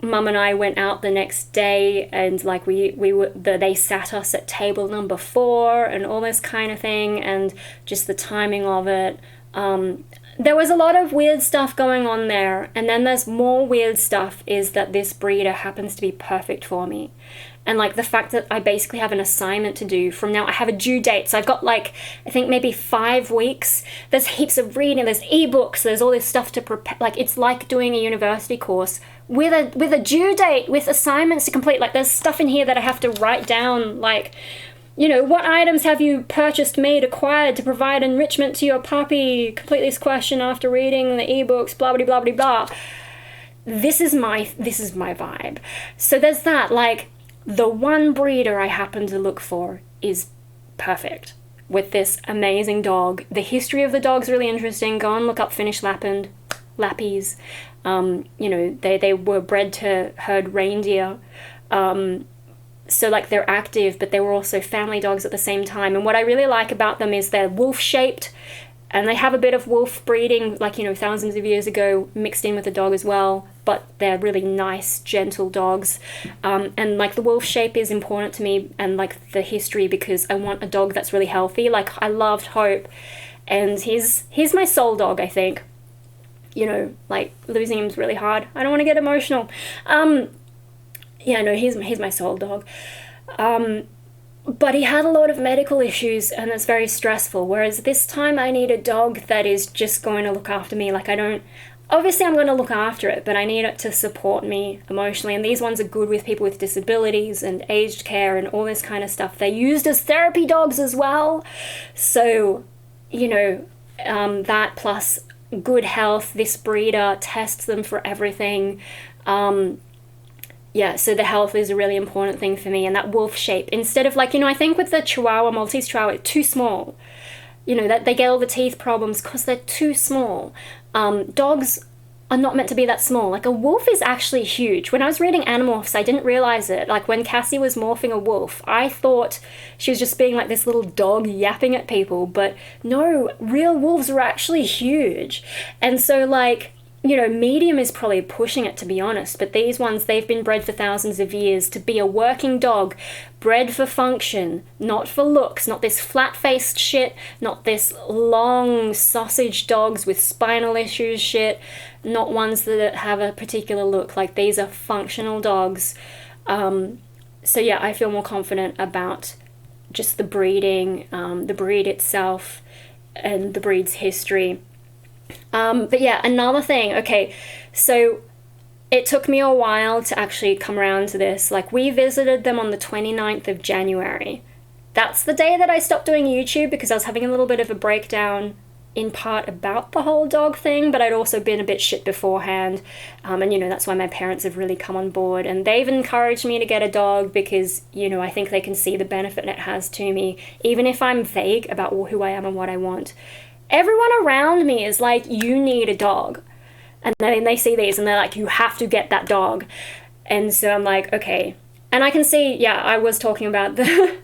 Mum and I went out the next day and like they sat us at table number 4 and all this kind of thing, and just the timing of it. There was a lot of weird stuff going on there, and then there's more weird stuff is that this breeder happens to be perfect for me. And like the fact that I basically have an assignment to do from now, I have a due date, so I've got like, I think maybe 5 weeks. There's heaps of reading, there's ebooks, there's all this stuff to prepare. Like it's like doing a university course with a due date, with assignments to complete. Like there's stuff in here that I have to write down, like, you know, what items have you purchased, made, acquired to provide enrichment to your puppy? Complete this question after reading the ebooks, blah blah blah blah blah. This is my vibe. So there's that, like, the one breeder I happen to look for is perfect with this amazing dog. The history of the dog's really interesting. Go and look up Finnish Lapphunds. You know, they were bred to herd reindeer. So like they're active, but they were also family dogs at the same time. And what I really like about them is they're wolf-shaped, and they have a bit of wolf breeding, like, you know, thousands of years ago mixed in with the dog as well. But they're really nice, gentle dogs. And like the wolf shape is important to me, and like the history, because I want a dog that's really healthy. Like I loved Hope, and he's my soul dog, I think. You know, like losing him's really hard. I don't want to get emotional. Yeah, no, he's my soul dog. but he had a lot of medical issues, and it's very stressful. Whereas this time I need a dog that is just going to look after me. Like, obviously I'm going to look after it, but I need it to support me emotionally. And these ones are good with people with disabilities and aged care and all this kind of stuff. They're used as therapy dogs as well. So, you know, that plus good health. This breeder tests them for everything. Yeah, so the health is a really important thing for me, and that wolf shape. Instead of, like, you know, I think with the Chihuahua, Maltese Chihuahua, it's too small. You know, that they get all the teeth problems because they're too small. Dogs are not meant to be that small. Like, a wolf is actually huge. When I was reading Animorphs, I didn't realize it. Like, when Cassie was morphing a wolf, I thought she was just being like this little dog yapping at people, but no, real wolves are actually huge. And so, like, you know, medium is probably pushing it, to be honest, but these ones, they've been bred for thousands of years to be a working dog, bred for function, not for looks, not this flat-faced shit, not this long sausage dogs with spinal issues shit, not ones that have a particular look. Like, these are functional dogs. So yeah, I feel more confident about just the breeding, the breed itself, and the breed's history. But yeah, another thing, okay, so it took me a while to actually come around to this. Like, we visited them on the 29th of January. That's the day that I stopped doing YouTube because I was having a little bit of a breakdown, in part about the whole dog thing, but I'd also been a bit shit beforehand. And, you know, that's why my parents have really come on board, and they've encouraged me to get a dog because, you know, I think they can see the benefit it has to me, even if I'm vague about who I am and what I want. Everyone around me is like, you need a dog. And then they see these and they're like, you have to get that dog. And so I'm like, okay. And I can see, yeah, I was talking about the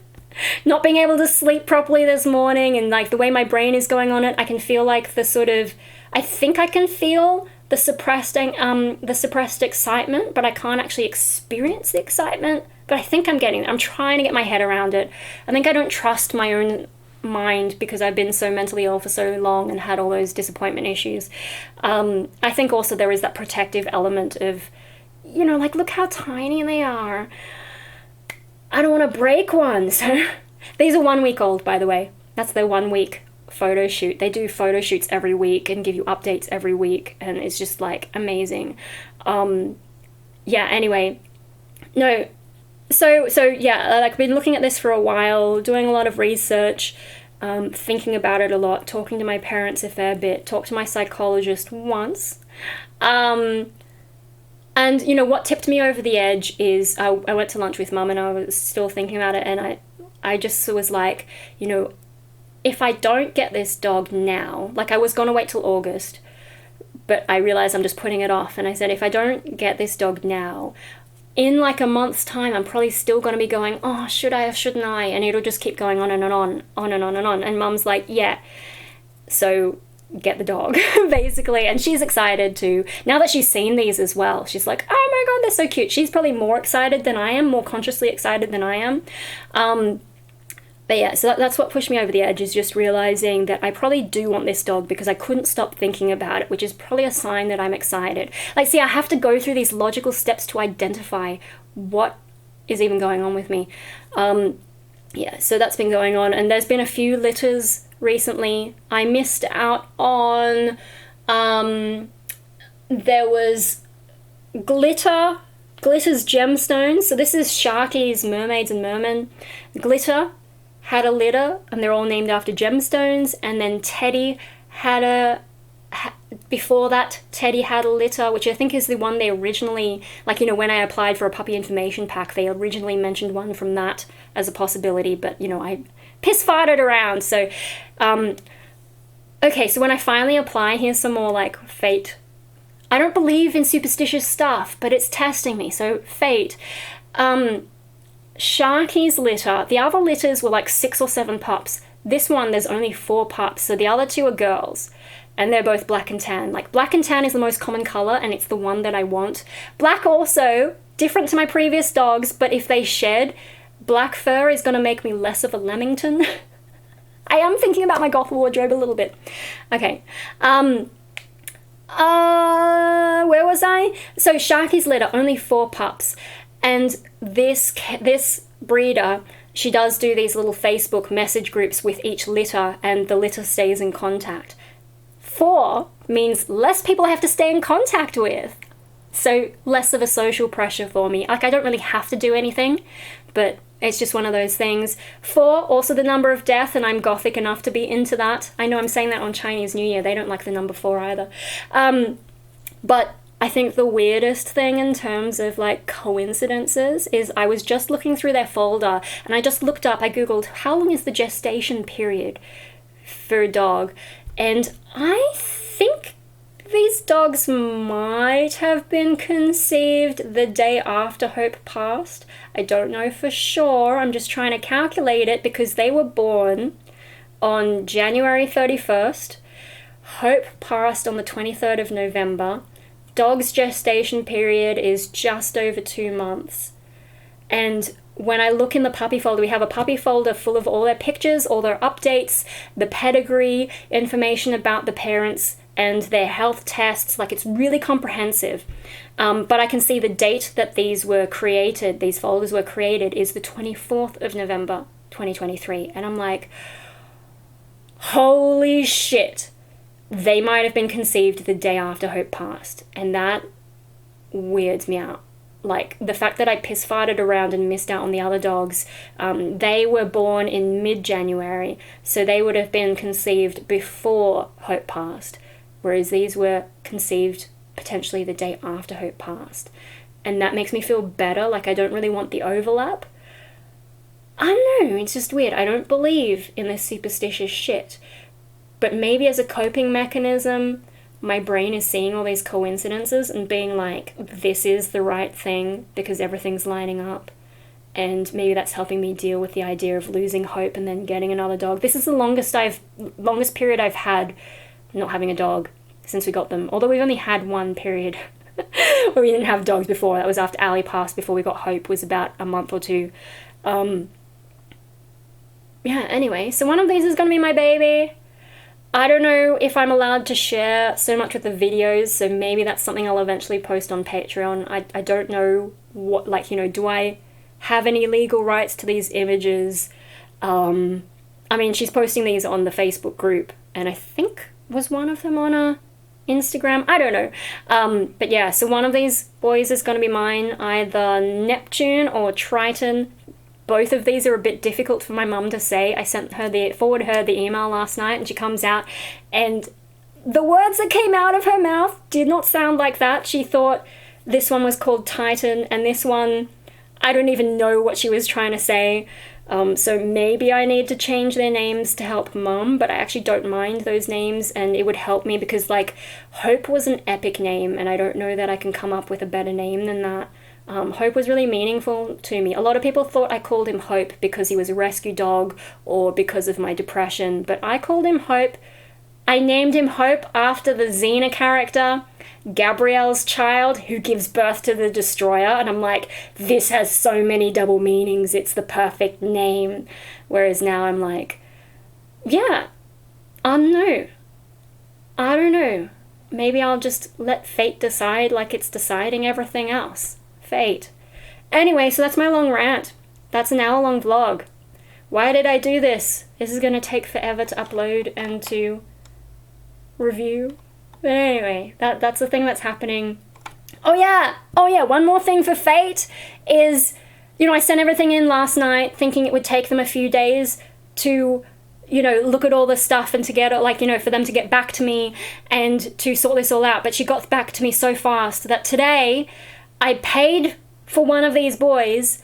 not being able to sleep properly this morning, and like the way my brain is going on it. I can feel like the sort of, I think I can feel the suppressed excitement, but I can't actually experience the excitement. But I think I'm getting it. I'm trying to get my head around it. I think I don't trust my own mind because I've been so mentally ill for so long and had all those disappointment issues. I think also there is that protective element of, you know, like, look how tiny they are. I don't want to break one. So these are 1 week old, by the way. That's their 1 week photo shoot. They do photo shoots every week and give you updates every week, and it's just like amazing. Yeah, anyway, no. So yeah, like, I've been looking at this for a while, doing a lot of research, thinking about it a lot, talking to my parents a fair bit, talked to my psychologist once. And, you know, what tipped me over the edge is I went to lunch with Mum, and I was still thinking about it, and I just was like, you know, if I don't get this dog now, like, I was going to wait till August, but I realized I'm just putting it off, and I said, if I don't get this dog now, in like a month's time, I'm probably still going to be going, oh, should I or shouldn't I? And it'll just keep going on and on and on and on. And Mum's like, yeah, so get the dog, basically. And she's excited too. Now that she's seen these as well, she's like, oh my God, they're so cute. She's probably more excited than I am, more consciously excited than I am. But yeah, so that's what pushed me over the edge, is just realizing that I probably do want this dog because I couldn't stop thinking about it, which is probably a sign that I'm excited. Like, see, I have to go through these logical steps to identify what is even going on with me. Yeah, so that's been going on, and there's been a few litters recently. I missed out on, there was Glitter's Gemstones. So this is Sharky's Mermaids and Mermen. Glitter had a litter, and they're all named after gemstones. And then Teddy had before that, Teddy had a litter, which I think is the one they originally, like, you know, when I applied for a puppy information pack, they originally mentioned one from that as a possibility, but, you know, I piss-farted around. So, okay, so when I finally apply, here's some more, like, fate. I don't believe in superstitious stuff, but it's testing me, so fate. Sharky's litter, the other litters were like 6 or 7 pups. This one, there's only 4 pups, so the other 2 are girls, and they're both black and tan. Like, black and tan is the most common color, and it's the one that I want. Black also, different to my previous dogs, but if they shed, black fur is going to make me less of a Lemington. I am thinking about my goth wardrobe a little bit. Okay. Where was I? So Sharky's litter, only 4 pups. And this breeder she does do these little Facebook message groups with each litter, and the litter stays in contact. 4 means less people I have to stay in contact with. So less of a social pressure for me. Like, I don't really have to do anything, but it's just one of those things. 4, also the number of death, and I'm gothic enough to be into that. I know I'm saying that on Chinese New Year. They don't like the number 4 either. But I think the weirdest thing in terms of like coincidences is I was just looking through their folder, and I just looked up, I googled, how long is the gestation period for a dog? And I think these dogs might have been conceived the day after Hope passed. I don't know for sure. I'm just trying to calculate it because they were born on January 31st. Hope passed on the 23rd of November. Dog's gestation period is just over 2 months. And when I look in the puppy folder, we have a puppy folder full of all their pictures, all their updates, the pedigree, information about the parents, and their health tests. Like, it's really comprehensive. But I can see the date that these folders were created is the 24th of November, 2023. And I'm like, holy shit. They might have been conceived the day after Hope passed. And that weirds me out. Like, the fact that I piss farted around and missed out on the other dogs, they were born in mid-January, so they would have been conceived before Hope passed, whereas these were conceived potentially the day after Hope passed. And that makes me feel better, like I don't really want the overlap. I don't know, it's just weird. I don't believe in this superstitious shit, but maybe as a coping mechanism, my brain is seeing all these coincidences and being like, this is the right thing because everything's lining up. And maybe that's helping me deal with the idea of losing hope and then getting another dog. This is the longest period I've had not having a dog since we got them. Although we've only had one period where we didn't have dogs before. That was after Ali passed, before we got Hope, was about a month or 2. Yeah, anyway, so one of these is going to be my baby. I don't know if I'm allowed to share so much with the videos, so maybe that's something I'll eventually post on Patreon. I don't know what, like, you know, do I have any legal rights to these images? I mean, she's posting these on the Facebook group, and I think was one of them on a Instagram? I don't know. But yeah, so one of these boys is going to be mine, either Neptune or Triton. Both of these are a bit difficult for my mum to say. I forwarded her the email last night, and she comes out, and the words that came out of her mouth did not sound like that. She thought this one was called Titan, and this one, I don't even know what she was trying to say. So maybe I need to change their names to help Mum, but I actually don't mind those names, and it would help me because, like, Hope was an epic name, and I don't know that I can come up with a better name than that. Hope was really meaningful to me. A lot of people thought I called him Hope because he was a rescue dog or because of my depression, but I called him Hope. I named him Hope after the Xena character, Gabrielle's child, who gives birth to the Destroyer, and I'm like, this has so many double meanings, it's the perfect name. Whereas now I'm like, yeah, I don't know. Maybe I'll just let fate decide like it's deciding everything else. Fate. Anyway, so that's my long rant. That's an hour-long vlog. Why did I do this? This is going to take forever to upload and to review. But anyway, that's the thing that's happening. Oh yeah, one more thing for fate is, you know, I sent everything in last night thinking it would take them a few days to, you know, look at all this stuff and to get it, like, you know, for them to get back to me and to sort this all out. But she got back to me so fast that today I paid for one of these boys,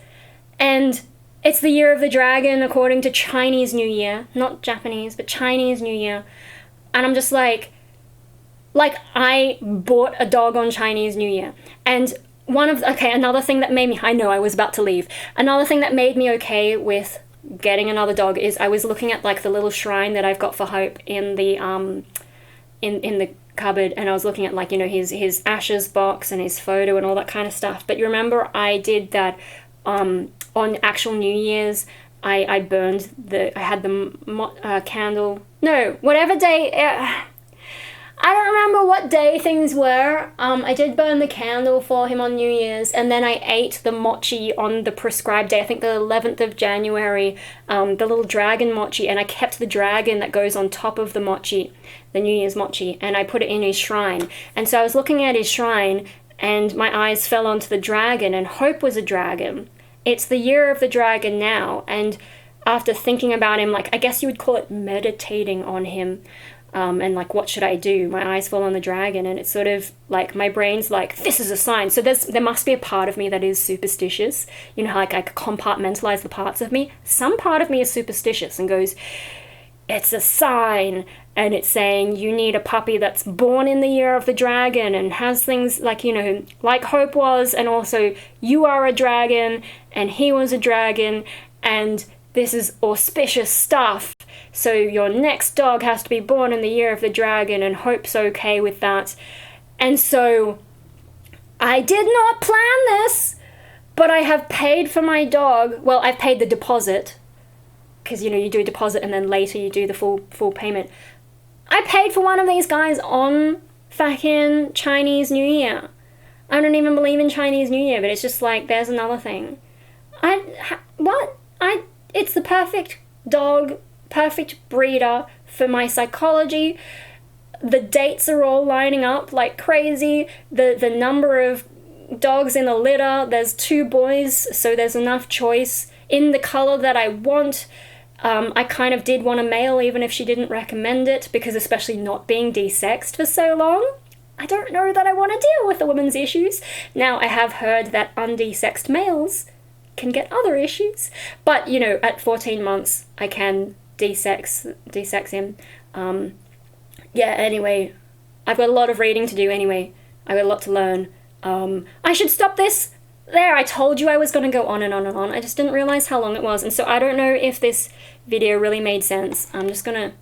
and it's the year of the dragon according to Chinese New Year. Not Japanese, but Chinese New Year. And I'm just like I bought a dog on Chinese New Year. And another thing that made me, I know I was about to leave. Another thing that made me okay with getting another dog is I was looking at, like, the little shrine that I've got for Hope in the in the cupboard, and I was looking at, like, you know, his ashes box and his photo and all that kind of stuff. But you remember I did that on actual New Year's. I burned I had the candle, no, whatever day, I don't remember what day things were. I did burn the candle for him on New Year's, and then I ate the mochi on the prescribed day, I think the 11th of January, the little dragon mochi, and I kept the dragon that goes on top of the mochi, the New Year's mochi, and I put it in his shrine. And so I was looking at his shrine, and my eyes fell onto the dragon, and Hope was a dragon. It's the year of the dragon now, and after thinking about him, like, I guess you would call it meditating on him, and like, what should I do? My eyes fall on the dragon, and it's sort of like my brain's like, this is a sign. So there must be a part of me that is superstitious. You know how like I compartmentalize the parts of me? Some part of me is superstitious and goes, it's a sign, and it's saying you need a puppy that's born in the year of the dragon and has things like, you know, like Hope was, and also you are a dragon and he was a dragon, and this is auspicious stuff. So your next dog has to be born in the year of the dragon, and Hope's okay with that. And so I did not plan this, but I have paid for my dog. Well, I've paid the deposit, because, you know, you do a deposit and then later you do the full payment. I paid for one of these guys on fucking Chinese New Year. I don't even believe in Chinese New Year, but it's just like, there's another thing. It's the perfect dog, perfect breeder for my psychology. The dates are all lining up like crazy. The number of dogs in the litter, there's 2 boys, so there's enough choice in the color that I want. I kind of did want a male, even if she didn't recommend it, because especially not being desexed for so long, I don't know that I want to deal with a woman's issues. Now, I have heard that undesexed males can get other issues, but, you know, at 14 months, I can desex him. Yeah, anyway, I've got a lot of reading to do anyway. I've got a lot to learn. I should stop this. There, I told you I was going to go on and on and on. I just didn't realize how long it was, and so I don't know if this video really made sense. I'm just going to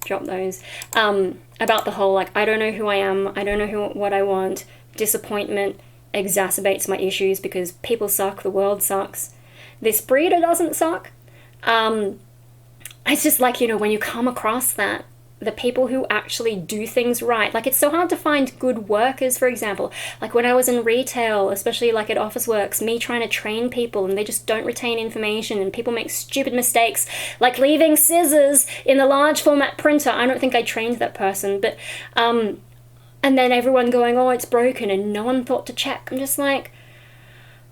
drop those. About the whole, like, I don't know who I am, I don't know what I want, disappointment exacerbates my issues because people suck, the world sucks. This breeder doesn't suck. It's just like, you know, when you come across that, the people who actually do things right, like, it's so hard to find good workers, for example. Like, when I was in retail, especially like at Officeworks, me trying to train people and they just don't retain information, and people make stupid mistakes, like leaving scissors in the large format printer. I don't think I trained that person, but, and then everyone going, oh, it's broken, and no one thought to check. I'm just like,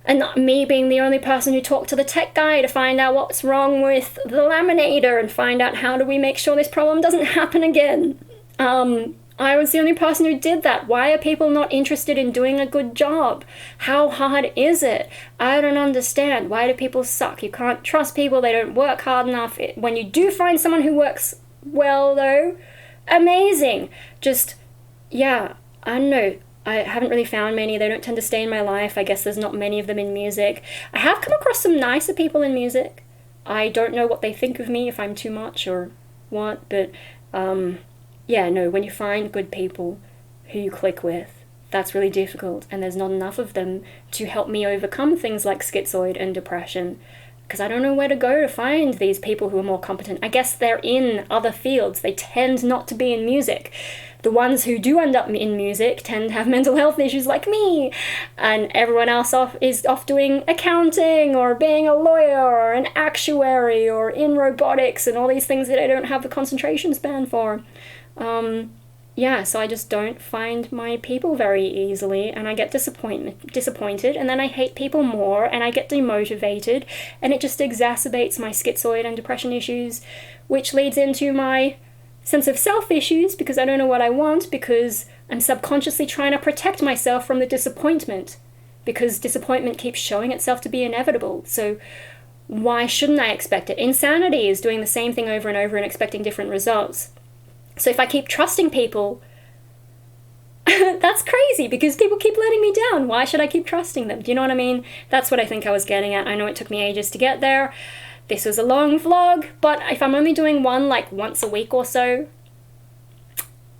and me being the only person who talked to the tech guy to find out what's wrong with the laminator and find out how do we make sure this problem doesn't happen again. I was the only person who did that. Why are people not interested in doing a good job? How hard is it? I don't understand. Why do people suck? You can't trust people. They don't work hard enough. When you do find someone who works well, though, amazing. Just, yeah, I don't know. I haven't really found many. They don't tend to stay in my life. I guess there's not many of them in music. I have come across some nicer people in music. I don't know what they think of me, if I'm too much or what, but yeah, no, when you find good people who you click with, that's really difficult, and there's not enough of them to help me overcome things like schizoid and depression, because I don't know where to go to find these people who are more competent. I guess they're in other fields. They tend not to be in music. The ones who do end up in music tend to have mental health issues like me, and everyone else is off doing accounting or being a lawyer or an actuary or in robotics and all these things that I don't have the concentration span for. Yeah, so I just don't find my people very easily, and I get disappointed, and then I hate people more, and I get demotivated, and it just exacerbates my schizoid and depression issues, which leads into my sense of self issues, because I don't know what I want, because I'm subconsciously trying to protect myself from the disappointment, because disappointment keeps showing itself to be inevitable. So why shouldn't I expect it? Insanity is doing the same thing over and over and expecting different results. So if I keep trusting people, that's crazy, because people keep letting me down. Why should I keep trusting them? Do you know what I mean? That's what I think I was getting at. I know it took me ages to get there. This was a long vlog, but if I'm only doing one like once a week or so,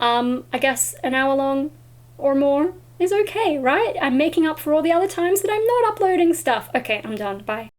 I guess an hour long or more is okay, right? I'm making up for all the other times that I'm not uploading stuff. Okay, I'm done. Bye.